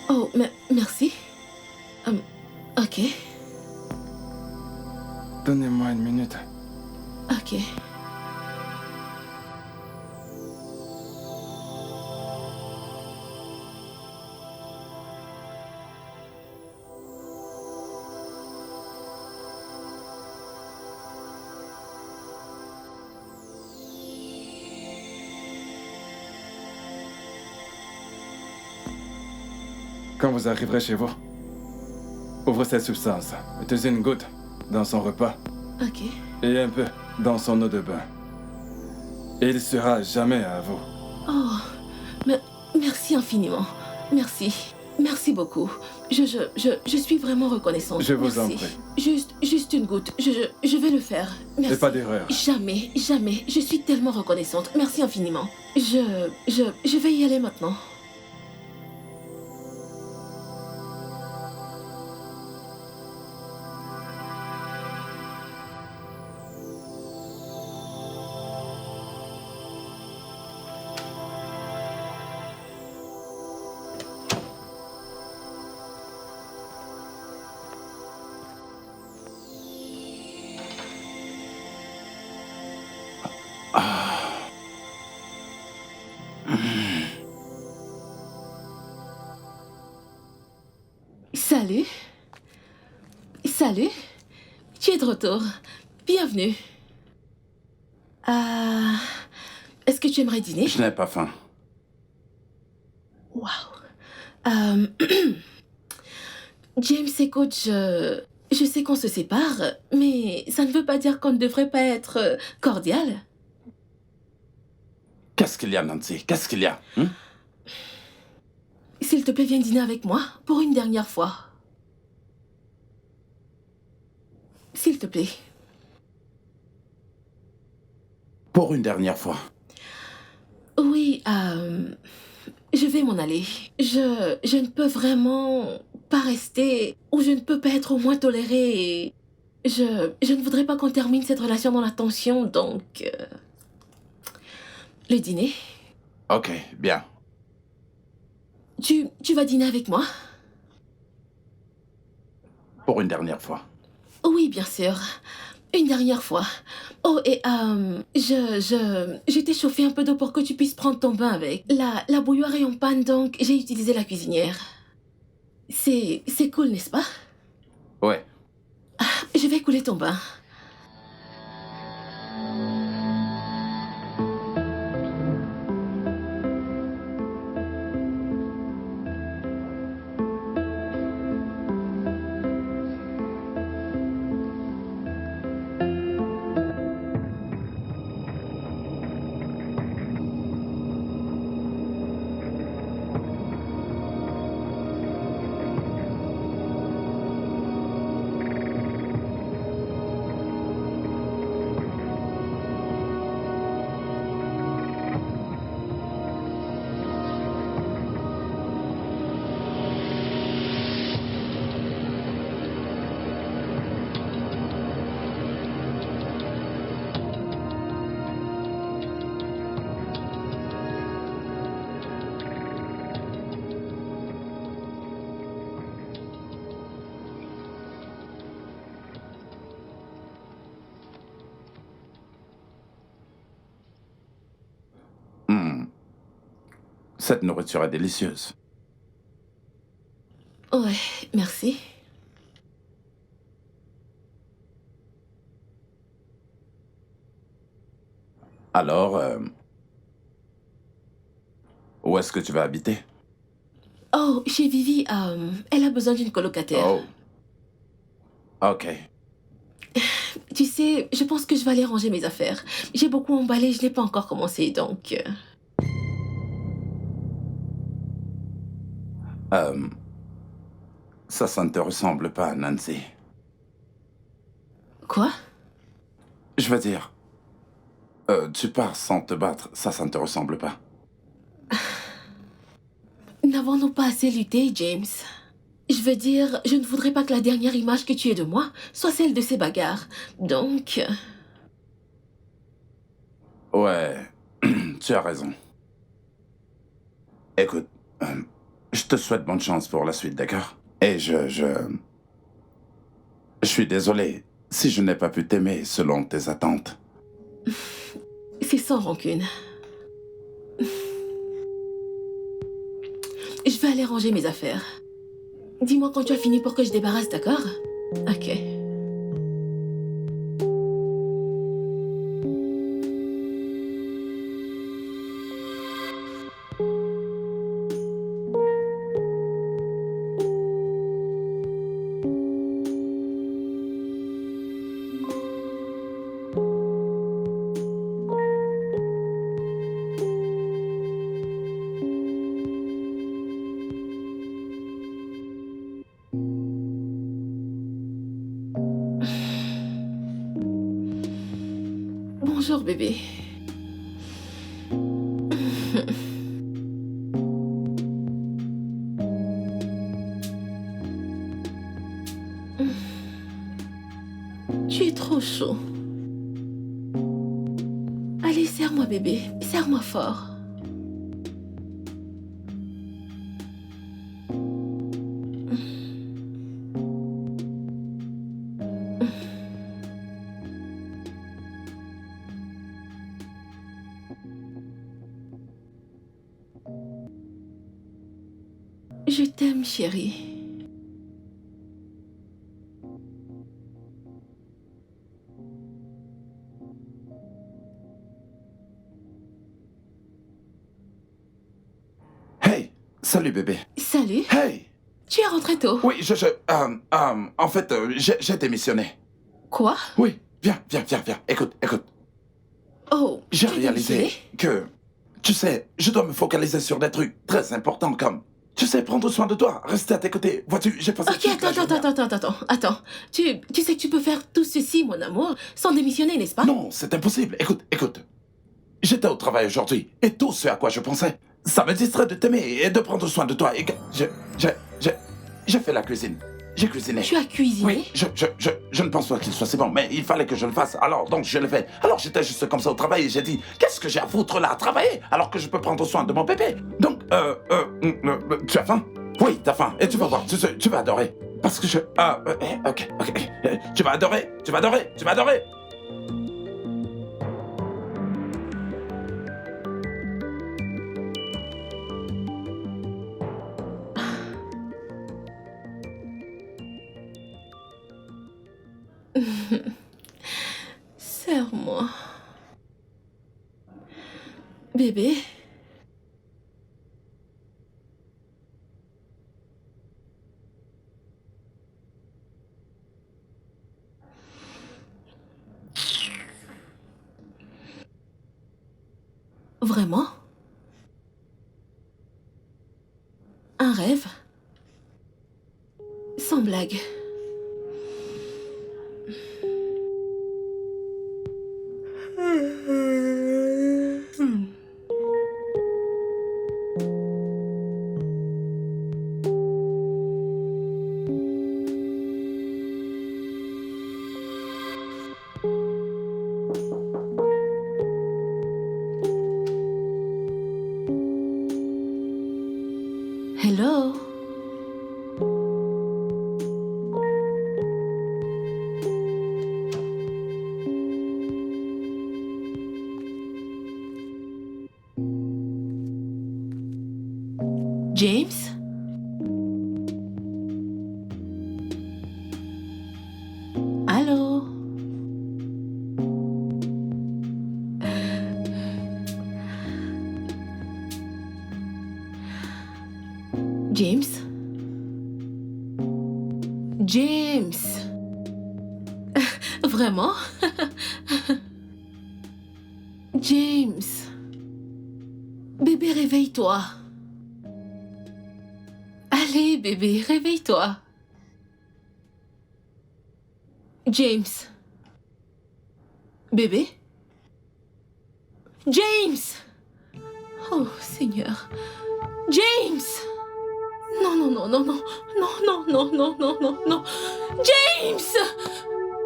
Oh, merci. Ok. Donnez-moi une minute. Ok. Quand vous arriverez chez vous, ouvrez cette substance. Mettez une goutte dans son repas. Ok. Et un peu dans son eau de bain. Et il sera jamais à vous. Oh, merci infiniment. Merci. Merci beaucoup. Je suis vraiment reconnaissante. Je vous en Merci. prie. Juste une goutte. Je vais le faire. Merci. Et pas d'erreur. Jamais. Je suis tellement reconnaissante. Merci infiniment. Je vais y aller maintenant. Salut. Tu es de retour. Bienvenue. Est-ce que tu aimerais dîner? Je n'ai pas faim. Waouh. James, écoute, je sais qu'on se sépare, mais ça ne veut pas dire qu'on ne devrait pas être cordial. Qu'est-ce qu'il y a, Nancy? Qu'est-ce qu'il y a? S'il te plaît, viens dîner avec moi pour une dernière fois. S'il te plaît. Pour une dernière fois. Oui, je vais m'en aller. Je ne peux vraiment pas rester, ou je ne peux pas être au moins tolérée. Et je ne voudrais pas qu'on termine cette relation dans la tension, donc... Le dîner? Ok, bien. Tu vas dîner avec moi? Pour une dernière fois. Oui, bien sûr. Une dernière fois. Oh, et je t'ai chauffé un peu d'eau pour que tu puisses prendre ton bain avec. La bouilloire est en panne, donc j'ai utilisé la cuisinière. C'est cool, n'est-ce pas? Ouais. Je vais couler ton bain. Cette nourriture est délicieuse. Ouais, merci. Alors, où est-ce que tu vas habiter? Oh, chez Vivi, elle a besoin d'une colocataire. Oh. Ok. Tu sais, je pense que je vais aller ranger mes affaires. J'ai beaucoup emballé, je n'ai pas encore commencé, donc... Ça ne te ressemble pas, Nancy. Quoi? Je veux dire, tu pars sans te battre, ça ne te ressemble pas. N'avons-nous pas assez lutté, James? Je veux dire, je ne voudrais pas que la dernière image que tu aies de moi soit celle de ces bagarres. Donc... Ouais, tu as raison. Écoute, je te souhaite bonne chance pour la suite, d'accord? Et je suis désolé si je n'ai pas pu t'aimer selon tes attentes. C'est sans rancune. Je vais aller ranger mes affaires. Dis-moi quand tu as fini pour que je débarrasse, d'accord? Ok. Bonjour, bébé. Tu es trop chaud. Allez, serre-moi, bébé. Serre-moi fort. Je t'aime, chérie. Hey, salut bébé. Salut. Hey, Tu es rentré tôt. oui, en fait, j'ai démissionné. Quoi? Oui, viens. Écoute. Oh, J'ai tu as réalisé démissionné? que, tu sais, je dois me focaliser sur des trucs très importants comme, tu sais, prendre soin de toi, rester à tes côtés. Vois-tu, j'ai passé Ok, toute la journée à- attends. Tu sais que tu peux faire tout ceci, mon amour, sans démissionner, n'est-ce pas? Non, c'est impossible. Écoute. J'étais au travail aujourd'hui, et tout ce à quoi je pensais, ça me distrait de t'aimer et de prendre soin de toi. Et j'ai fait la cuisine. J'ai cuisiné. Tu as cuisiné? Oui, je ne pense pas qu'il soit si bon, mais il fallait que je le fasse. Alors, donc, je l'ai fait. Alors, j'étais juste comme ça au travail et j'ai dit, qu'est-ce que j'ai à foutre là à travailler alors que je peux prendre soin de mon bébé? Donc, tu as faim? Oui, t'as faim. Et tu vas voir, tu vas adorer. Parce que je... Ah, ok. Tu vas adorer. Serre-moi. Bébé. Vraiment? Un rêve? Sans blague. Hello? James? Allô? James? James? Vraiment? James? Bébé, réveille-toi. Allez, bébé, réveille-toi. James? Bébé? James! Oh, Seigneur. James! Non, non, non, non, non, non, non, non, non, non, non, non. James!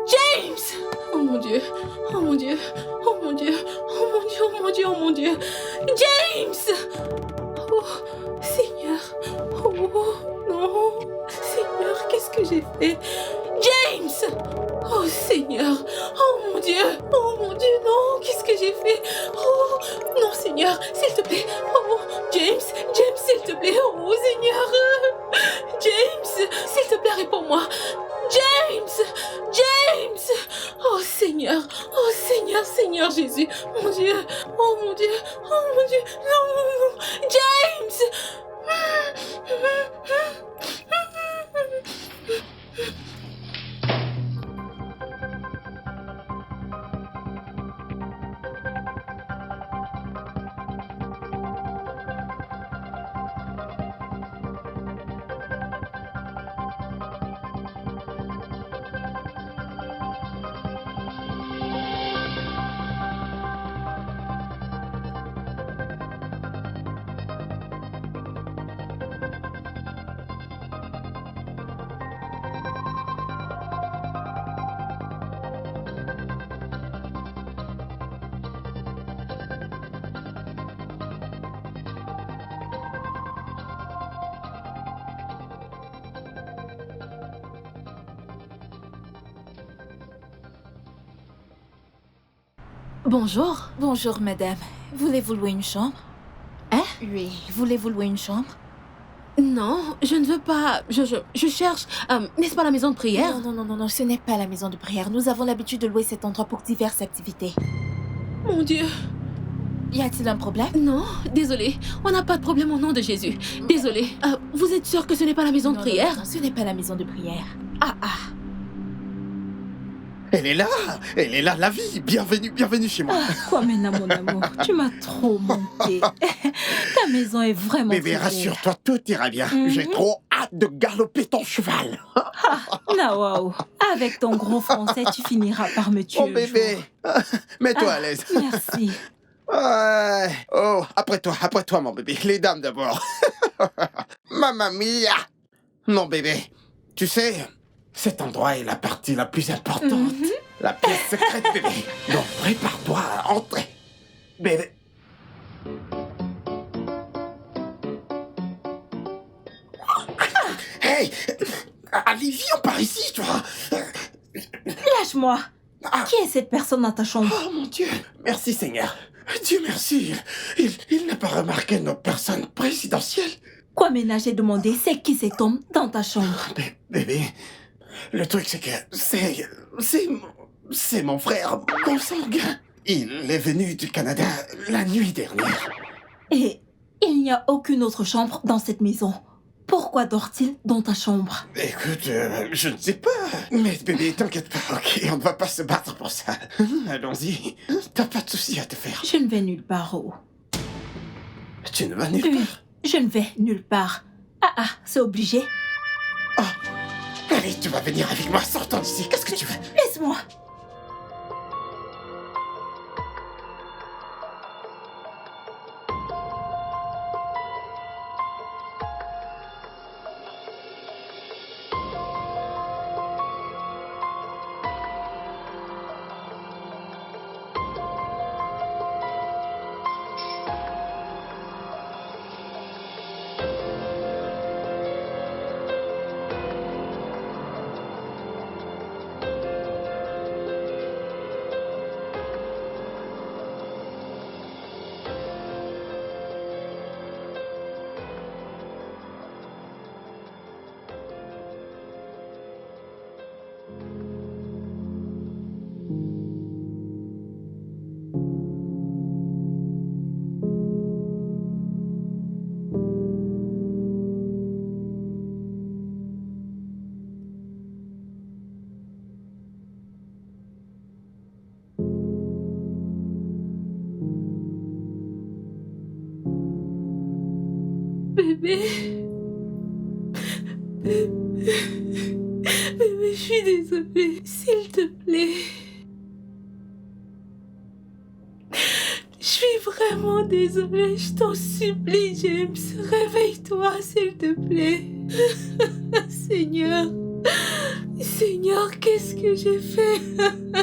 James! Oh mon Dieu, oh mon Dieu, oh mon Dieu, oh mon Dieu, oh mon Dieu, oh mon Dieu. James! Oh, Seigneur. Oh, non. Seigneur, qu'est-ce que j'ai fait? James! Oh, Seigneur. Oh mon Dieu, non. Qu'est-ce que j'ai fait? Oh, non, Seigneur, s'il te plaît. Oh, James, s'il te plaît. Oh, Seigneur. James, s'il te plaît, réponds-moi. James! Oh Seigneur, Seigneur Jésus, mon Dieu, oh mon Dieu, non, non, non, James! Bonjour. Bonjour, madame. Voulez-vous louer une chambre? Hein? Oui, voulez-vous louer une chambre? Non, je ne veux pas. Je cherche. N'est-ce pas la maison de prière? Non, ce n'est pas la maison de prière. Nous avons l'habitude de louer cet endroit pour diverses activités. Mon Dieu. Y a-t-il un problème? Non, désolé. On n'a pas de problème au nom de Jésus. Désolé. Vous êtes sûr que ce n'est pas la maison de prière? Non, ce n'est pas la maison de prière. Ah. Elle est là, la vie. Bienvenue chez moi. Quoi maintenant, mon amour? Tu m'as trop manqué. Ta maison est vraiment Bébé, très belle. rassure-toi, tout ira bien. J'ai trop hâte de galoper ton cheval. Nawao, avec ton gros français, tu finiras par me tuer. Oh bébé, mets-toi à l'aise. Merci. Ouais. Oh, après toi, mon bébé. Les dames d'abord. Mamma mia. Non, bébé, tu sais, cet endroit est la partie la plus importante. La pièce secrète, bébé. Donc, prépare-toi à entrer. Bébé. Hey, Allez, viens par ici, toi. Lâche-moi. Ah. Qui est cette personne dans ta chambre? Oh mon Dieu, merci Seigneur. Dieu merci. Il n'a pas remarqué nos personnes présidentielles. Quoi ménager demandé, c'est qui cet homme dans ta chambre? Bébé, le truc c'est que c'est mon frère consanguin. Il est venu du Canada la nuit dernière. Et il n'y a aucune autre chambre dans cette maison. Pourquoi dort-il dans ta chambre? Écoute, je ne sais pas. Mais bébé, t'inquiète pas, ok? On ne va pas se battre pour ça. Allons-y. T'as pas de soucis à te faire. Je ne vais nulle part, oh. Tu ne vas nulle Oui, part. je ne vais nulle part. Ah, c'est obligé. Oh. Allez, tu vas venir avec moi. Sortons d'ici. Qu'est-ce que tu veux? Laisse-moi. Bébé, je suis désolée, s'il te plaît. Je suis vraiment désolée, je t'en supplie, James. Réveille-toi, s'il te plaît. Seigneur, qu'est-ce que j'ai fait?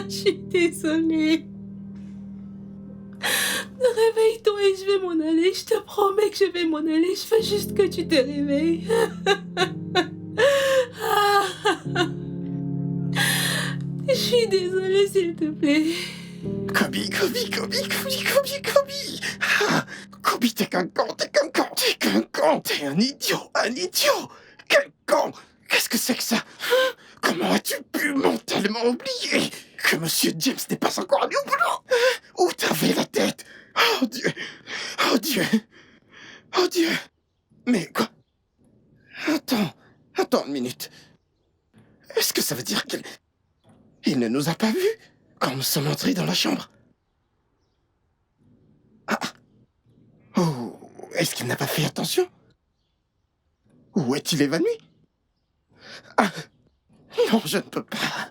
Je suis désolée. Réveille-toi et je vais m'en aller. Je te promets que je vais m'en aller. Je veux juste que tu te réveilles. Je suis désolée, s'il te plaît. Kobe. Ah, Kobe, t'es qu'un con. T'es un idiot. Quel con. Qu'est-ce que c'est que ça? Comment as-tu pu mentalement oublier que Monsieur James n'est pas encore allé au boulot? Où t'avais la tête? Oh Dieu. Mais quoi? Attends une minute. Est-ce que ça veut dire qu'il ne nous a pas vus quand nous sommes entrés dans la chambre? Ah. Oh, est-ce qu'il n'a pas fait attention? Ou est-il évanoui? Ah. Non, je ne peux pas.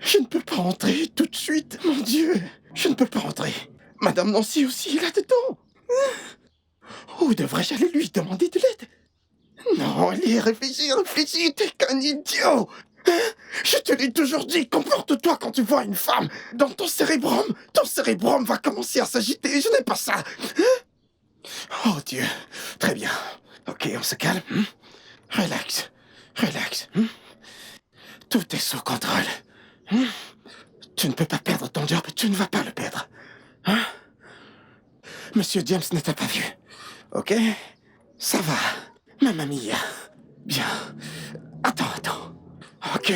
Je ne peux pas entrer tout de suite, mon Dieu. Je ne peux pas entrer. Madame Nancy aussi est là-dedans. Où devrais-je aller lui demander de l'aide? Non, allez, réfléchis, t'es qu'un idiot. Je te l'ai toujours dit, comporte-toi quand tu vois une femme. Dans ton cérébrum va commencer à s'agiter, je n'ai pas ça. Oh Dieu, très bien. Ok, on se calme. Relax. Tout est sous contrôle. Tu ne peux pas perdre ton job, tu ne vas pas le perdre. Monsieur James ne t'a pas vu. Ok? Ça va, mamma mia. Bien. Attends. Ok.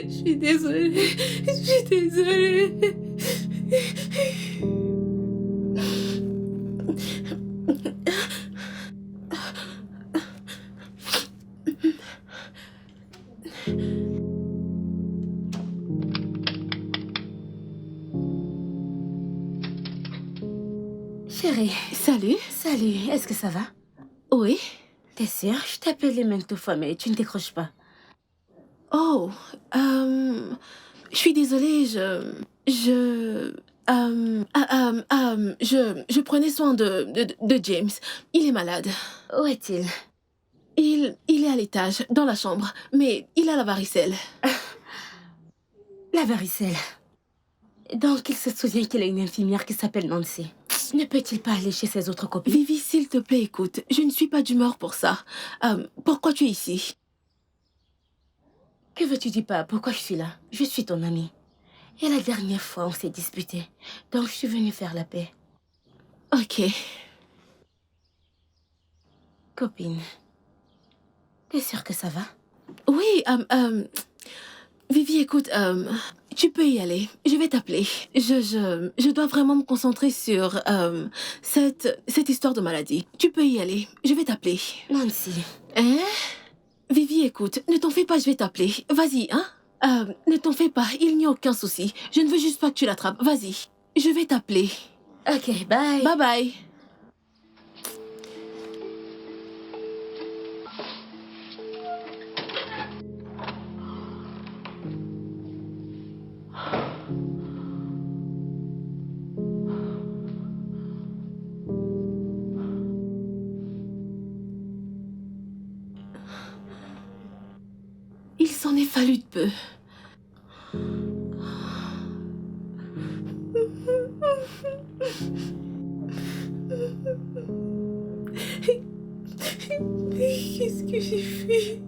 Je suis désolée. Chérie, Salut. est-ce que ça va? Oui. T'es sûre? Je t'appelle maintes fois, mais tu ne décroches pas. Oh, je suis désolée, je prenais soin de James. Il est malade. Où est-il? Il est à l'étage, dans la chambre, mais il a la varicelle. La varicelle. Donc, il se souvient qu'il a une infirmière qui s'appelle Nancy. Ne peut-il pas aller chez ses autres copines? Vivi, s'il te plaît, écoute. Je ne suis pas d'humeur pour ça. Pourquoi tu es ici? Que veux-tu du pas? Pourquoi je suis là? Je suis ton amie. Et la dernière fois, on s'est disputé. Donc, je suis venue faire la paix. Ok. Copine, t'es sûre que ça va? Oui, Vivi, écoute, tu peux y aller. Je vais t'appeler. Je dois vraiment me concentrer sur cette histoire de maladie. Tu peux y aller. Je vais t'appeler. Nancy. Hein? Vivi, écoute, ne t'en fais pas, je vais t'appeler. Vas-y, hein? Ne t'en fais pas, il n'y a aucun souci. Je ne veux juste pas que tu l'attrapes. Vas-y, je vais t'appeler. Ok, bye. Bye bye. Il s'en est fallu de peu. Qu'est-ce que j'ai fait?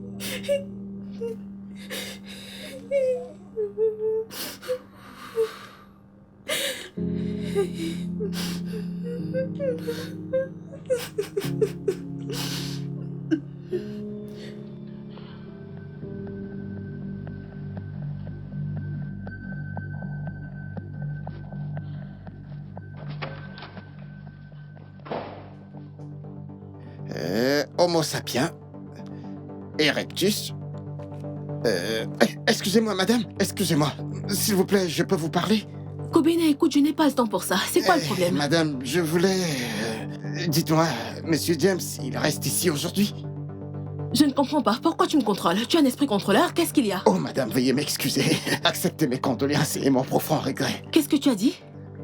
Homo sapiens. Erectus. Excusez-moi, madame. Excusez-moi. S'il vous plaît, je peux vous parler? Kobena, écoute, je n'ai pas le temps pour ça. C'est quoi le problème? Madame, je voulais... dites-moi, Monsieur James, il reste ici aujourd'hui? Je ne comprends pas. Pourquoi tu me contrôles? Tu as un esprit contrôleur? Qu'est-ce qu'il y a? Oh, madame, veuillez m'excuser. Acceptez mes condoléances et mon profond regret. Qu'est-ce que tu as dit?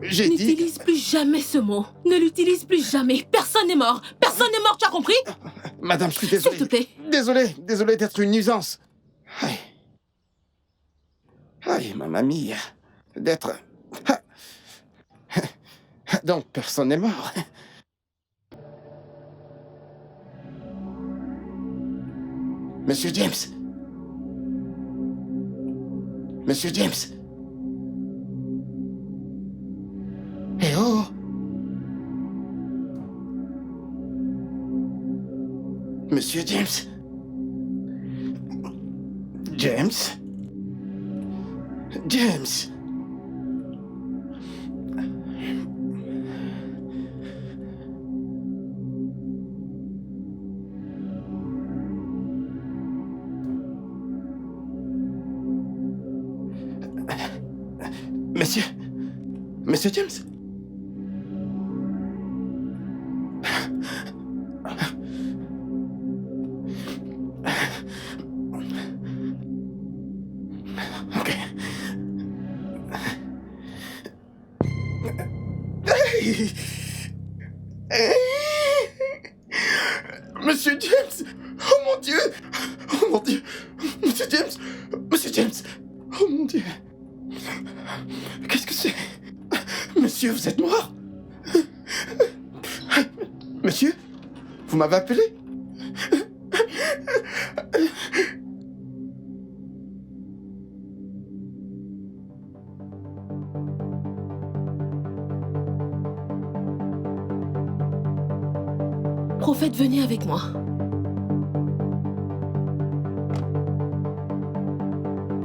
J'ai dit... N'utilise plus jamais ce mot. Ne l'utilise plus jamais. Personne n'est mort. Personne n'est mort, tu as compris? Madame, je suis désolé. S'il te plaît. Désolé d'être une nuisance. Aïe. Aïe, ma mamie. D'être... Donc, personne n'est mort. Monsieur James. Monsieur James. Eh oh. Monsieur James. James. James. Monsieur James? Ok. Monsieur James! Oh mon Dieu! Oh mon Dieu! Monsieur James! Monsieur James! Oh mon Dieu! Qu'est-ce que c'est? Monsieur, vous êtes mort? Monsieur? Vous m'avez appelé? Prophète, venez avec moi.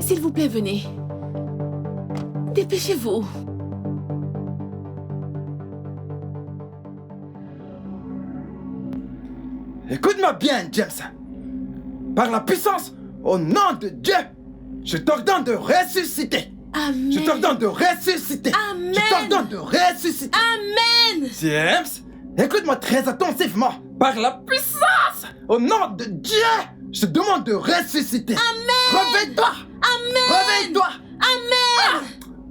S'il vous plaît, venez. Dépêchez-vous. Écoute-moi bien, James. Par la puissance, au nom de Dieu, je t'ordonne de ressusciter. Amen. Je t'ordonne de ressusciter. Amen. Je t'ordonne de ressusciter. Amen. James, écoute-moi très attentivement. Par la puissance, au nom de Dieu, je te demande de ressusciter. Amen. Réveille-toi. Amen. Réveille-toi. Amen.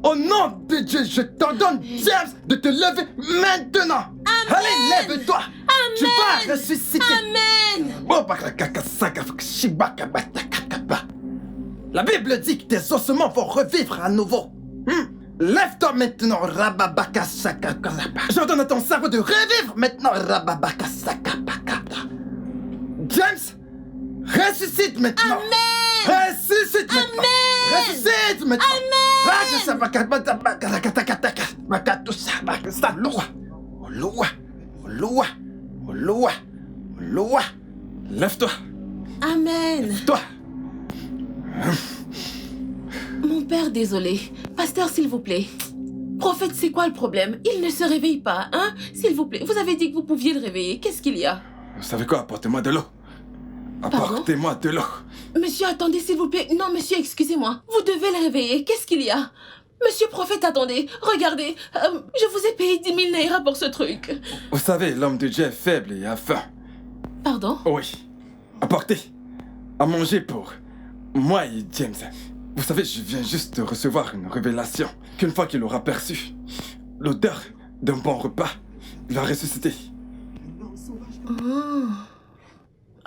Au nom de Dieu, je t'ordonne, James, de te lever maintenant. Amen. Allez, lève-toi. Amen. Tu vas ressusciter. Amen. La Bible dit que tes ossements vont revivre à nouveau. Lève-toi maintenant, Rababakasakakalapa. J'ordonne à ton cerveau de revivre maintenant, Rababakasakapakata. James, ressuscite maintenant. Amen. Ressuscite maintenant. Amen. Ressuscite maintenant. Amen. Lève-toi. Amen. Toi. Mon père, désolé. Pasteur, s'il vous plaît. Prophète, c'est quoi le problème? Il ne se réveille pas, hein? S'il vous plaît, vous avez dit que vous pouviez le réveiller. Qu'est-ce qu'il y a? Vous savez quoi? Apportez-moi de l'eau. Apportez-moi de l'eau. Monsieur, attendez, s'il vous plaît. Non, monsieur, excusez-moi. Vous devez le réveiller. Qu'est-ce qu'il y a? Monsieur Prophète, attendez. Regardez. Je vous ai payé 10 000 naira pour ce truc. Vous savez, l'homme de Dieu est faible et a faim. Pardon? Oui. Apportez à manger pour moi et James. Vous savez, je viens juste de recevoir une révélation qu'une fois qu'il aura perçu l'odeur d'un bon repas, il va ressusciter.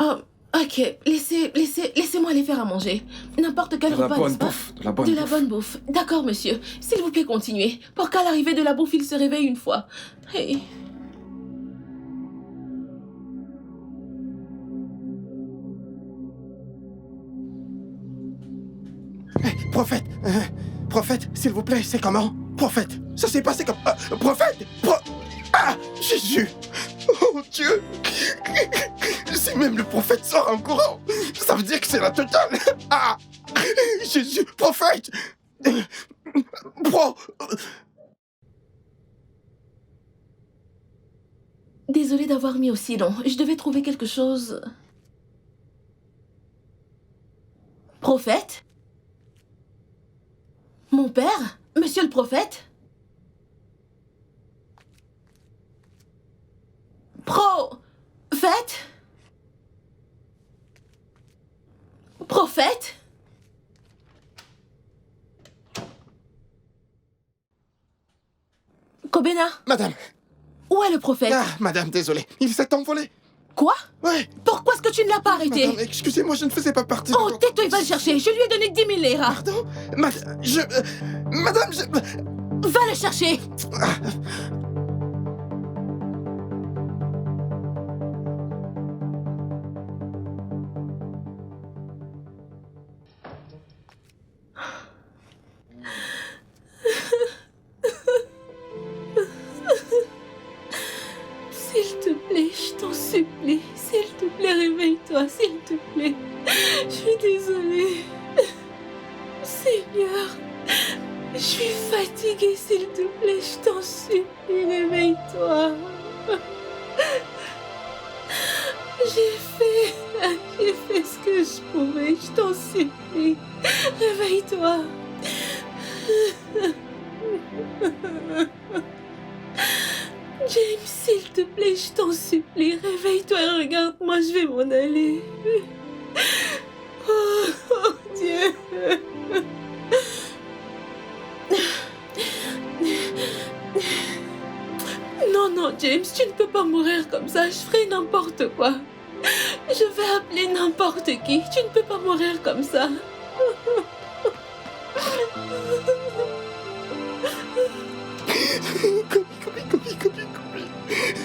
Oh, ok. Laissez-moi les faire à manger. N'importe quel repas, n'est-ce pas? De la bonne bouffe. De la bonne bouffe. D'accord, monsieur. S'il vous plaît, continuez. Pour qu'à l'arrivée de la bouffe, il se réveille une fois. Hey. Prophète, s'il vous plaît, c'est comment? Prophète, ça s'est passé comme... prophète. Ah, Jésus. Oh Dieu. Si même le prophète sort en courant, ça veut dire que c'est la totale. Ah, Jésus, prophète. Désolée d'avoir mis aussi long. Je devais trouver quelque chose... Prophète? Mon père? Monsieur le prophète? Prophète? Prophète? Kobena? Madame. Où est le prophète? Ah, madame, désolé. Il s'est envolé. Quoi? Ouais. Pourquoi est-ce que tu ne l'as pas arrêté? Madame, excusez-moi, je ne faisais pas partie de Oh, votre... tais-toi, il va le chercher. Je lui ai donné 10 000 naira. Pardon? Madame, je... Va le chercher. S'il te plaît, je t'en supplie. S'il te plaît, réveille-toi, s'il te plaît. Je suis désolée. Seigneur, je suis fatiguée, s'il te plaît, je t'en supplie, réveille-toi. J'ai fait ce que je pouvais, je t'en supplie. Réveille-toi. James, s'il te plaît, je t'en supplie, réveille-toi et regarde-moi, je vais m'en aller. Oh Dieu. Non, James, tu ne peux pas mourir comme ça, je ferai n'importe quoi. Je vais appeler n'importe qui, tu ne peux pas mourir comme ça.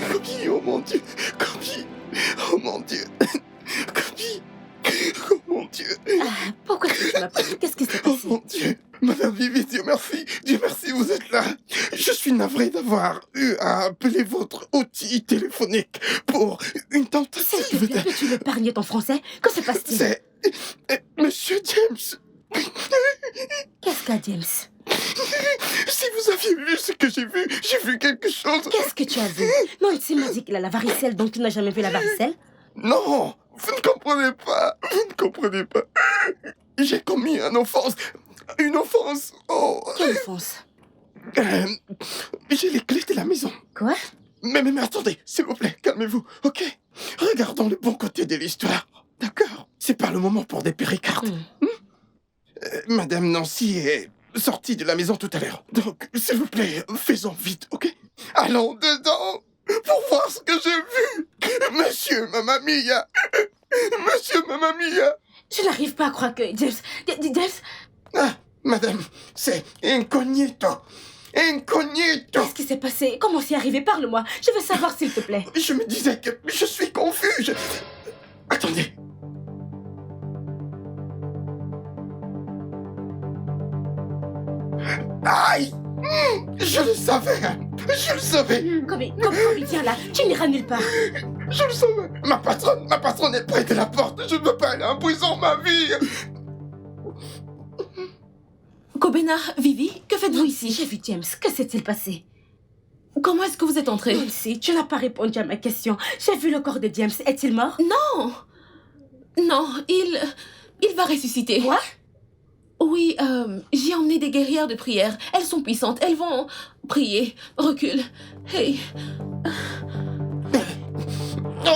Kobi, oh mon Dieu. Kobi, oh mon Dieu. Kobi, oh mon Dieu. Pourquoi tu m'appelles? Qu'est-ce qui s'est Oh passé? mon Dieu. Madame Vivi, Dieu merci, vous êtes là. Je suis navré d'avoir eu à appeler votre outil téléphonique pour une tentative S'il te plaît, peux-tu l'épargner ton français? Que se passe-t-il? C'est... Monsieur James. Qu'est-ce qu'a James? Si vous aviez vu ce que j'ai vu quelque chose. Qu'est-ce que tu as vu? Nancy m'a dit qu'il a la varicelle, donc tu n'as jamais vu la varicelle? Non, vous ne comprenez pas. J'ai commis une offense. Oh. Quelle offense? J'ai les clés de la maison. Quoi? Mais attendez, s'il vous plaît, calmez-vous, ok? Regardons le bon côté de l'histoire, d'accord? C'est pas le moment pour des péricardes. Madame Nancy est sortie de la maison tout à l'heure. Donc, s'il vous plaît, faisons vite, ok? Allons dedans pour voir ce que j'ai vu. Monsieur Mamma Mia. Je n'arrive pas à croire que James... James... Ah, madame, c'est incognito. Incognito. Qu'est-ce qui s'est passé? Comment c'est arrivé? Parle-moi. Je veux savoir, s'il te plaît. Je me disais que je suis confus. Attendez. Aïe! Je le savais! Je le savais! Kobe, viens là. Tu n'iras nulle part. Je le savais! Ma patronne est près de la porte. Je ne veux pas aller en prison, ma vie! Kobena, Vivi, que faites-vous ici? J'ai vu James. Que s'est-il passé? Comment est-ce que vous êtes entrée? Nancy, tu n'as pas répondu à ma question. J'ai vu le corps de James. Est-il mort? Non! Non, il va ressusciter. Quoi? Oui, j'ai emmené des guerrières de prière. Elles sont puissantes. Elles vont prier. Recule. Hey.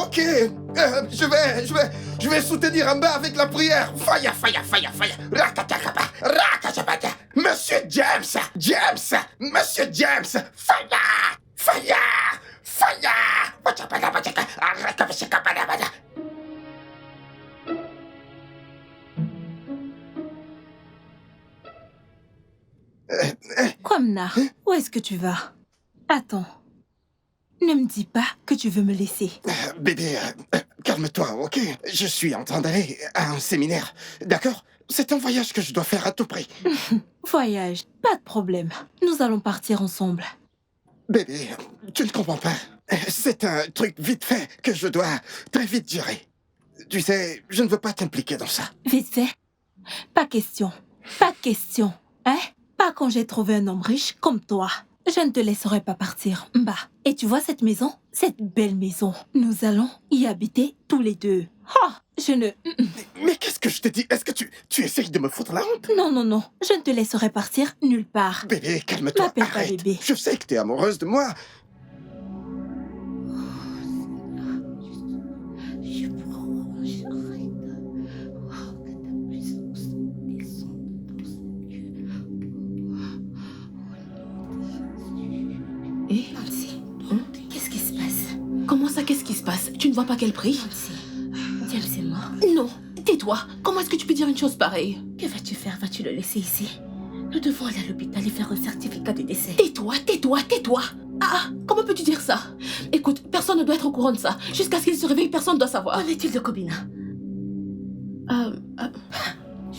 Ok, je vais soutenir en bas avec la prière. Faya, faya, faya, faya. Rakatakaba, rakajabada. Monsieur James, Monsieur James, faya, faya, faya. Wachapala, wachaka, rakabashakabada. Kwamna, où est-ce que tu vas? Attends. Ne me dis pas que tu veux me laisser. Bébé, calme-toi, ok? Je suis en train d'aller à un séminaire, d'accord? C'est un voyage que je dois faire à tout prix. Voyage, pas de problème. Nous allons partir ensemble. Bébé, tu ne comprends pas. C'est un truc vite fait que je dois très vite gérer. Tu sais, je ne veux pas t'impliquer dans ça. Vite fait. Pas question. Pas question. Hein? Pas quand j'ai trouvé un homme riche comme toi. Je ne te laisserai pas partir, Mba. Et tu vois cette maison? Cette belle maison. Nous allons y habiter tous les deux. Oh, je ne... Mais qu'est-ce que je t'ai dit? Est-ce que tu essayes de me foutre la honte? Non, non, non. Je ne te laisserai partir nulle part. Bébé, calme-toi, M'appelle pas arrête. bébé. Je sais que t'es amoureuse de moi. Et Nancy, qu'est-ce qui se passe? comment ça, qu'est-ce qui se passe? Tu ne vois pas qu'elle prie? Nancy, James est mort. Non, tais-toi. Comment est-ce que tu peux dire une chose pareille? Que vas-tu faire? Vas-tu le laisser ici? Nous devons aller à l'hôpital et faire un certificat de décès. Tais-toi, tais-toi, tais-toi. Ah, comment peux-tu dire ça? Écoute, personne ne doit être au courant de ça. Jusqu'à ce qu'il se réveille, personne ne doit savoir. Qu'en est-il de Kobina?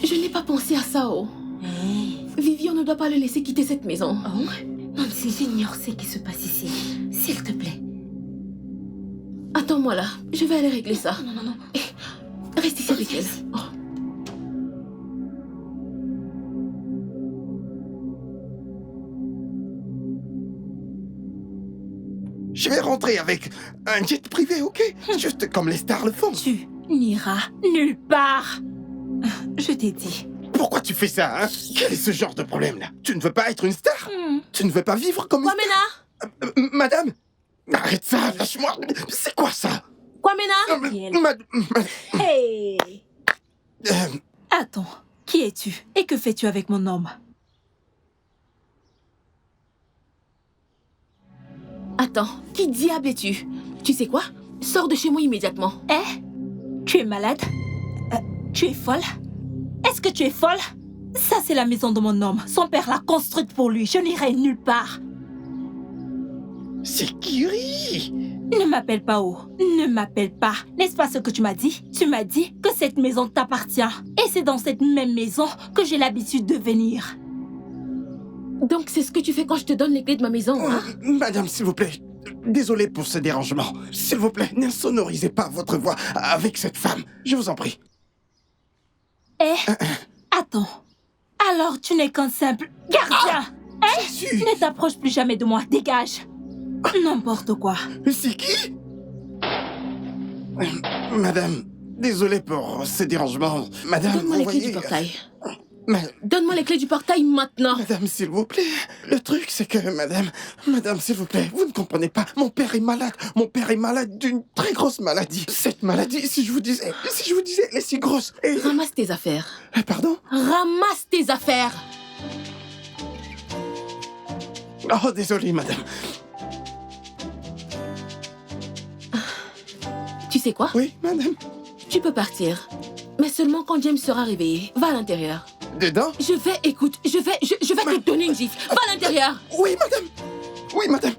Je n'ai pas pensé à ça, oh. Vivi, on ne doit pas le laisser quitter cette maison. Oh? Nancy, j'ignore ce qui se passe ici. S'il te plaît. Attends-moi là, je vais aller régler ça. Non. Reste ici avec elle. Oh. Je vais rentrer avec un jet privé, ok? Juste comme les stars le font. Tu n'iras nulle part. Je t'ai dit. Pourquoi tu fais ça, hein? Quel est ce genre de problème-là? Tu ne veux pas être une star? Tu ne veux pas vivre comme une Kwamena! star? Madame? Arrête ça, lâche-moi. C'est quoi ça? Kwamena! Hey! Attends, qui es-tu? Et que fais-tu avec mon homme? Attends, qui diable es-tu? Tu sais quoi? Sors de chez moi immédiatement. Tu es malade? Tu es folle? Est-ce que tu es folle? Ça, c'est la maison de mon homme. Son père l'a construite pour lui. Je n'irai nulle part. C'est Kiri! Ne m'appelle pas haut. Ne m'appelle pas. N'est-ce pas ce que tu m'as dit? Tu m'as dit que cette maison t'appartient. Et c'est dans cette même maison que j'ai l'habitude de venir. Donc c'est ce que tu fais quand je te donne les clés de ma maison, hein? Madame, s'il vous plaît, désolé pour ce dérangement. S'il vous plaît, n'insonorisez pas votre voix avec cette femme. Je vous en prie. Attends. Alors tu n'es qu'un simple gardien. Jésus! Ne t'approche plus jamais de moi. Dégage. N'importe quoi. C'est qui? Madame, désolé pour ce dérangement. Madame, Donne-moi les clés voyez, du portail. Mais, Donne-moi les clés du portail maintenant. madame, s'il vous plaît. Le truc, c'est que, madame, s'il vous plaît, vous ne comprenez pas. Mon père est malade. Mon père est malade d'une très grosse maladie. Cette maladie, si je vous disais, elle est si grosse. Et... Ramasse tes affaires. Pardon? Ramasse tes affaires. Oh, désolé, madame. Tu sais quoi? Oui, madame. Tu peux partir. Mais seulement quand James sera réveillé. Va à l'intérieur. Dedans? Je vais te donner une gifle. Va à l'intérieur. Oui, madame. Oui, madame.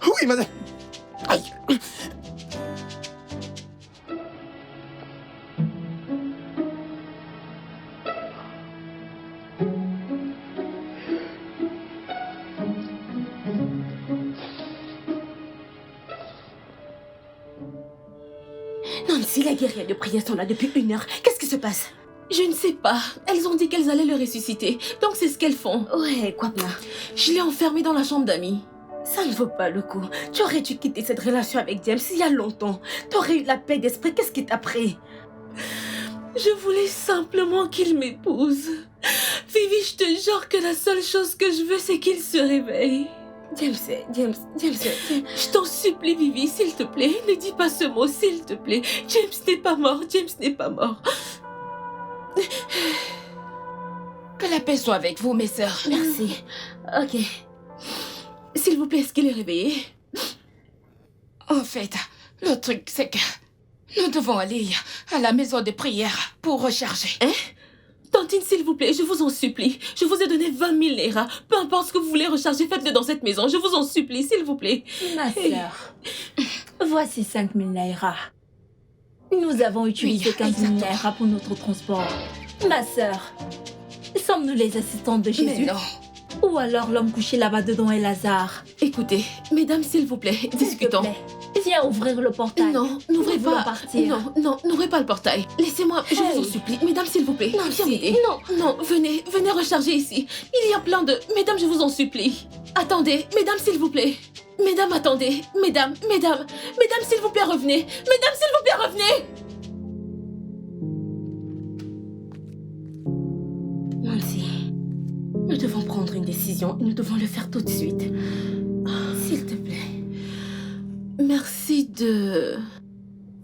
Oui, madame. Aïe. Nancy, la guerrière de prière sont là depuis 1 heure. Qu'est-ce qui se passe? Je ne sais pas. Elles ont dit qu'elles allaient le ressusciter. Donc c'est ce qu'elles font. Ouais, quoi bien. Je l'ai enfermé dans la chambre d'amis. Ça ne vaut pas le coup. Tu aurais dû quitter cette relation avec James il y a longtemps. Tu aurais eu la paix d'esprit. Qu'est-ce qui t'a pris? Je voulais simplement qu'il m'épouse. Vivi, je te jure que la seule chose que je veux, c'est qu'il se réveille. James. Je t'en supplie, Vivi, s'il te plaît. Ne dis pas ce mot, s'il te plaît. James n'est pas mort. James n'est pas mort. Que la paix soit avec vous, mes sœurs. Merci. Ok. S'il vous plaît, est-ce qu'il est réveillé? En fait, le truc, c'est que nous devons aller à la maison de prière pour recharger. Hein? Tantine, s'il vous plaît, je vous en supplie. Je vous ai donné 20 000 Naira. Peu importe ce que vous voulez recharger, faites-le dans cette maison. Je vous en supplie, s'il vous plaît. Ma sœur, voici 5 000 Naira. Nous avons utilisé 15 000 Naira pour notre transport. Ma sœur, sommes-nous les assistantes de Jésus? Mais non. Ou alors l'homme couché là-bas dedans est Lazare? Écoutez, mesdames, s'il vous plaît, discutons. S'il te plaît, viens ouvrir le portail. Non, n'ouvrez Nous voulons pas. partir. Non, n'ouvrez pas le portail. Laissez-moi, je vous en supplie. Mesdames, s'il vous plaît. Non, viens m'aider. Non, venez recharger ici. Il y a plein de... Mesdames, je vous en supplie. Attendez, mesdames, s'il vous plaît. Mesdames, attendez. Mesdames, s'il vous plaît, revenez. Mesdames, s'il vous plaît, revenez. Nancy, nous devons prendre une décision et nous devons le faire tout de suite. S'il te plaît. Merci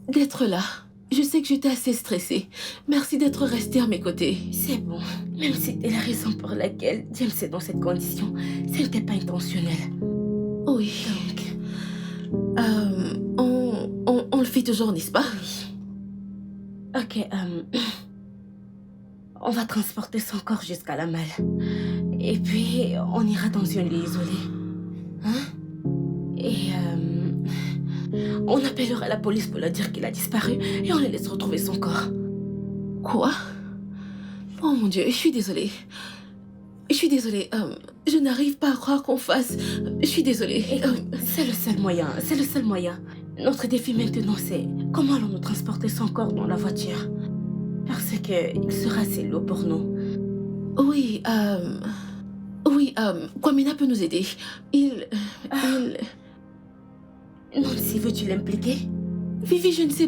d'être là. Je sais que j'étais assez stressée. Merci d'être resté à mes côtés. C'est bon. Même si c'était la raison pour laquelle James est dans cette condition, ce n'était pas intentionnel. Oui. Donc, on le fait toujours, n'est-ce pas? oui. Ok, on va transporter son corps jusqu'à la malle. Et puis, on ira dans un lieu isolé. Hein? Et on appellera la police pour leur dire qu'il a disparu et on les laisse retrouver son corps. Quoi? Oh mon Dieu, je suis désolée. Je n'arrive pas à croire qu'on fasse... Je suis désolée. Écoute, c'est le seul moyen. Notre défi maintenant, c'est comment allons-nous transporter son corps dans la voiture? Parce que il sera assez lourd pour nous. Oui, Kwamina peut nous aider. Nancy, veux-tu l'impliquer? Vivi, je ne sais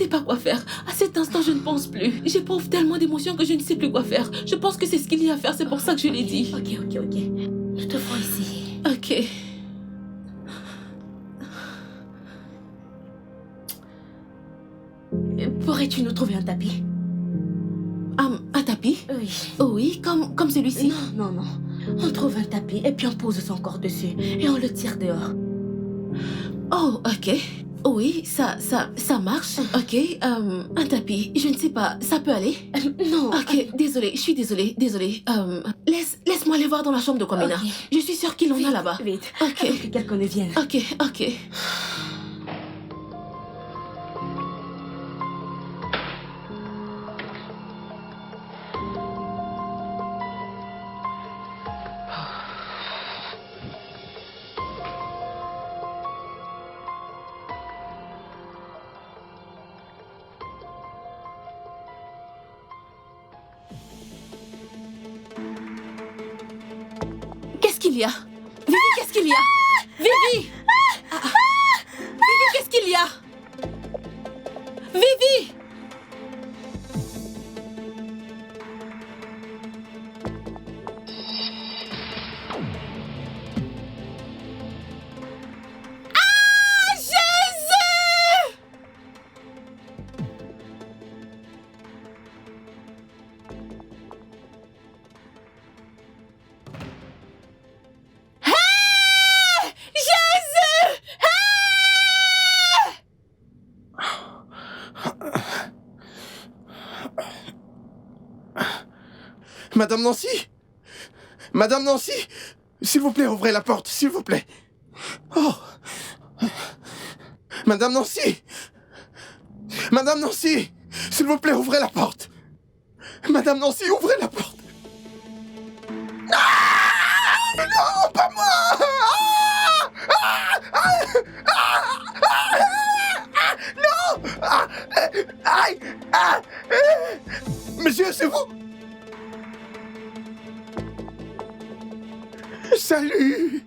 pas quoi faire. À cet instant, je ne pense plus. J'éprouve tellement d'émotions que je ne sais plus quoi faire. Je pense que c'est ce qu'il y a à faire, c'est pour ça que je l'ai dit. Ok. Nous devons essayer. Ok. Pourrais-tu nous trouver un tapis? Un tapis? Oui. Oh oui, comme celui-ci? Non. On trouve un tapis et puis on pose son corps dessus et on le tire dehors. Oh, ok. Oui, ça marche. Ok, un tapis, je ne sais pas, ça peut aller? Non. Ok, désolée, je suis désolée. Laisse-moi aller voir dans la chambre de Kwamina. Ok. Je suis sûre qu'il en a là-bas. Vite. Ok. Avant que quelqu'un ne vienne. Ok. Qu'est-ce qu'il y a? Vivi, qu'est-ce qu'il y a? Vivi! Vivi, qu'est-ce qu'il y a? Vivi! Ah, Jésus! Madame Nancy? Madame Nancy? S'il vous plaît, ouvrez la porte, s'il vous plaît. Oh! Madame Nancy! Madame Nancy! S'il vous plaît, ouvrez la porte! Madame Nancy, ouvrez la porte! Ah! Non, pas moi! Non! Aïe! Monsieur, c'est vous? Salut!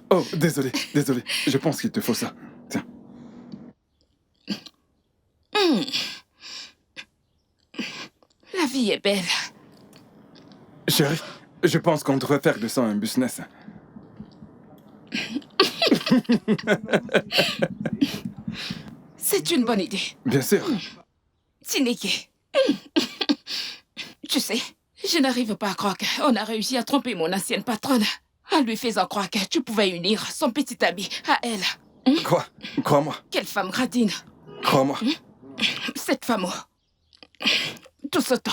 Oh, désolé. Je pense qu'il te faut ça. Tiens. La vie est belle. Chérie, je pense qu'on devrait faire de ça un business. C'est une bonne idée. Bien sûr. Tineke. Tu sais, je n'arrive pas à croire qu'on a réussi à tromper mon ancienne patronne en lui faisant croire que tu pouvais unir son petit ami à elle. Crois-moi. Quelle femme gradine. Crois-moi. Cette femme, tout ce temps,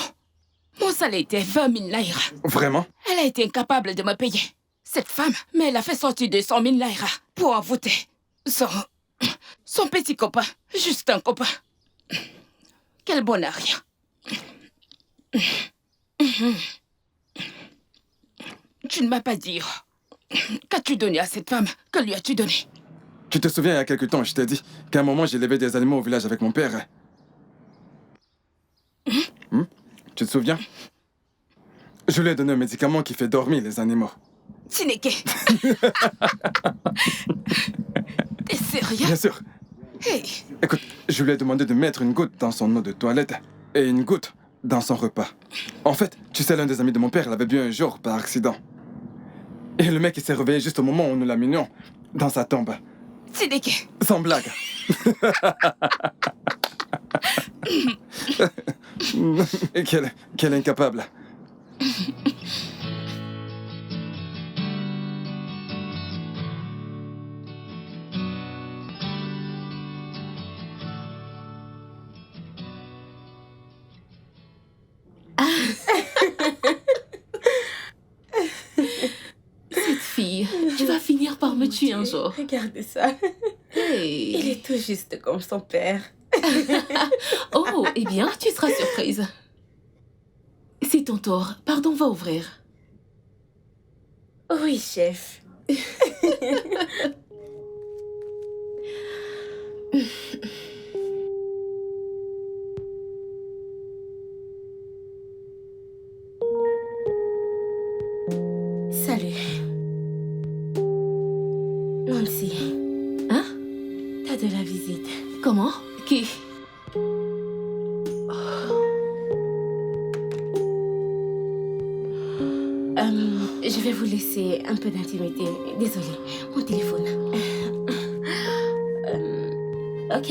mon salaire était 20 000 naira. Vraiment? Elle a été incapable de me payer. Cette femme, mais elle a fait sortir 200 000 naira pour envoûter son petit copain. Juste un copain. Quel bonheur. Tu ne m'as pas dit. Qu'as-tu donné à cette femme? Que lui as-tu donné? Tu te souviens, il y a quelque temps, je t'ai dit qu'à un moment, j'ai élevé des animaux au village avec mon père. Tu te souviens? Je lui ai donné un médicament qui fait dormir les animaux. Tineke. T'es sérieux? Bien sûr. Hey. Écoute, je lui ai demandé de mettre une goutte dans son eau de toilette et une goutte dans son repas. En fait, tu sais, l'un des amis de mon père l'avait bu un jour par accident. Et le mec, il s'est réveillé juste au moment où nous l'amenions dans sa tombe. Tineke. Sans blague. Et quelle incapable. Cette fille, tu vas finir par me tuer un jour. Regardez ça. Hey. Il est tout juste comme son père. Oh, eh bien, tu seras surprise. C'est ton tour. Pardon, va ouvrir. Oui, chef. Salut. Nancy. Hein? T'as de la visite. Comment? Qui? Je vais vous laisser un peu d'intimité. Désolée, mon téléphone. Ok.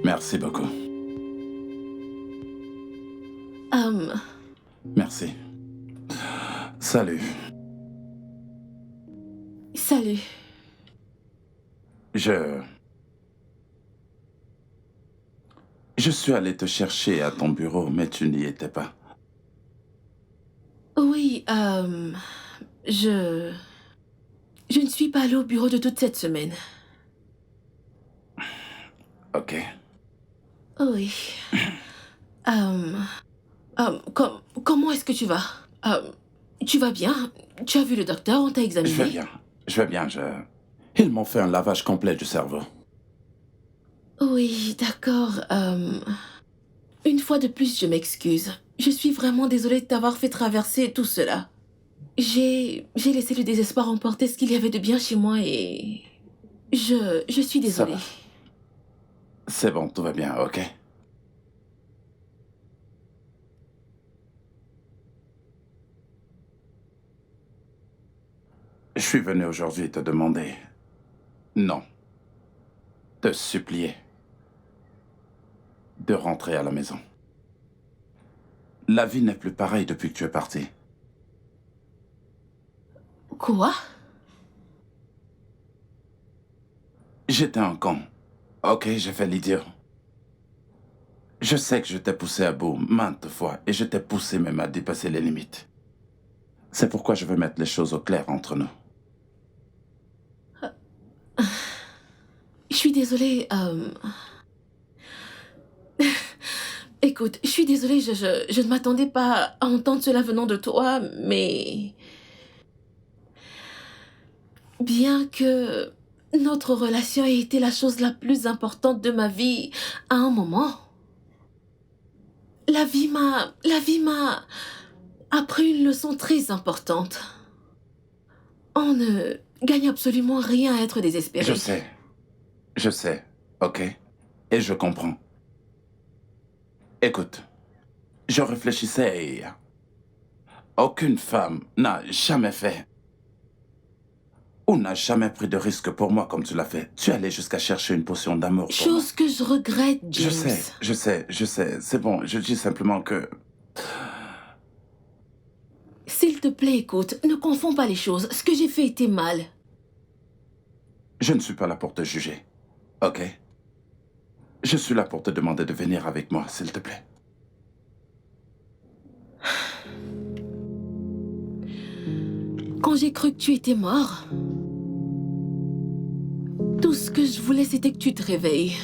Merci beaucoup. Merci. Salut. Salut. Je suis allé te chercher à ton bureau, mais tu n'y étais pas. Oui, je ne suis pas allée au bureau de toute cette semaine. Ok. Oui. Comment est-ce que tu vas? Tu vas bien? Tu as vu le docteur? On t'a examiné? Je vais bien. Ils m'ont fait un lavage complet du cerveau. Oui, d'accord. Une fois de plus, je m'excuse. Je suis vraiment désolée de t'avoir fait traverser tout cela. J'ai laissé le désespoir emporter ce qu'il y avait de bien chez moi et... Je suis désolée. C'est bon, tout va bien, ok? Je suis venu aujourd'hui te demander... Non. te supplier de rentrer à la maison. La vie n'est plus pareille depuis que tu es parti. Quoi? J'étais un con. Ok, j'ai fait l'idiot. Je sais que je t'ai poussé à bout maintes fois et je t'ai poussé même à dépasser les limites. C'est pourquoi je veux mettre les choses au clair entre nous. Je suis désolée. Écoute, je suis désolée, je ne m'attendais pas à entendre cela venant de toi, mais... Bien que notre relation ait été la chose la plus importante de ma vie à un moment, la vie m'a appris une leçon très importante. On ne gagne absolument rien à être désespéré. Je sais, ok? Et je comprends. Écoute, je réfléchissais et aucune femme n'a jamais fait ou n'a jamais pris de risque pour moi comme tu l'as fait. Tu es allé jusqu'à chercher une potion d'amour pour moi. Chose que je regrette, James. Je sais. C'est bon, je dis simplement que... S'il te plaît, écoute, ne confonds pas les choses. Ce que j'ai fait était mal. Je ne suis pas là pour te juger, ok? Je suis là pour te demander de venir avec moi, s'il te plaît. Quand j'ai cru que tu étais mort, tout ce que je voulais, c'était que tu te réveilles.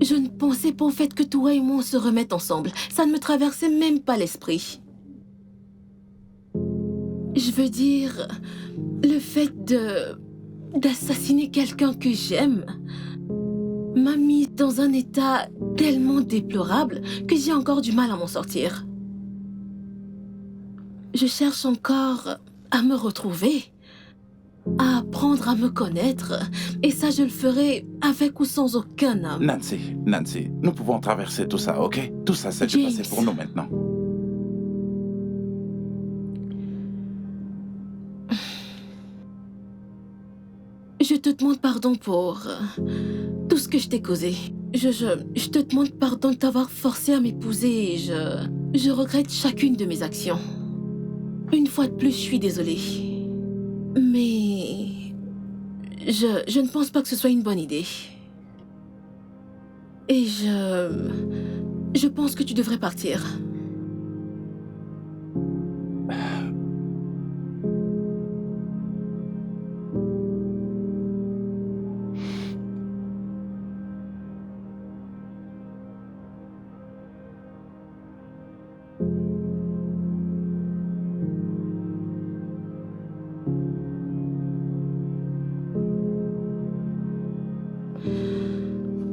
Je ne pensais pas au fait que toi et moi, on se remette ensemble. Ça ne me traversait même pas l'esprit. Je veux dire, le fait d'assassiner quelqu'un que j'aime m'a mise dans un état tellement déplorable que j'ai encore du mal à m'en sortir. Je cherche encore à me retrouver, à apprendre à me connaître, et ça je le ferai avec ou sans aucun homme. Nancy, nous pouvons traverser tout ça, ok? Tout ça, c'est du passé pour nous maintenant. Je te demande pardon pour tout ce que je t'ai causé. Je te demande pardon de t'avoir forcé à m'épouser et je regrette chacune de mes actions. Une fois de plus, je suis désolée. Mais je ne pense pas que ce soit une bonne idée. Et je pense que tu devrais partir.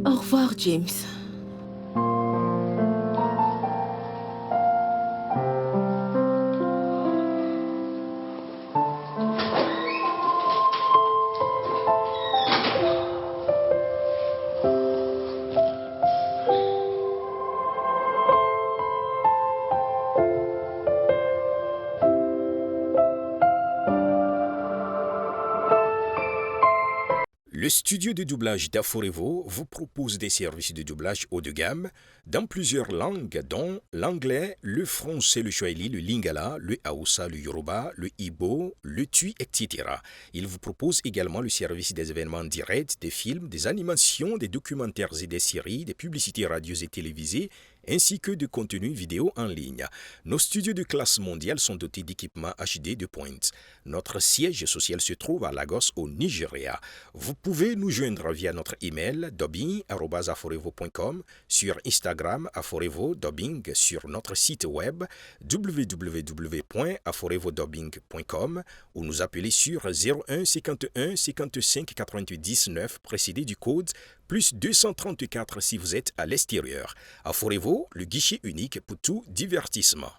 Au revoir, James. Le studio de doublage d'Aforevo vous propose des services de doublage haut de gamme dans plusieurs langues, dont l'anglais, le français, le swahili, le lingala, le hausa, le yoruba, le igbo, le tui, etc. Il vous propose également le service des événements directs, des films, des animations, des documentaires et des séries, des publicités radios et télévisées, ainsi que de contenus vidéo en ligne. Nos studios de classe mondiale sont dotés d'équipements HD de pointe. Notre siège social se trouve à Lagos, au Nigeria. Vous pouvez nous joindre via notre email dubbing@aforevo.com, sur Instagram aforevo-dubbing, sur notre site web www.aforevodubbing.com ou nous appeler sur 01 51 55 88 19 précédé du code plus 234 si vous êtes à l'extérieur. Aforevo, le guichet unique pour tout divertissement.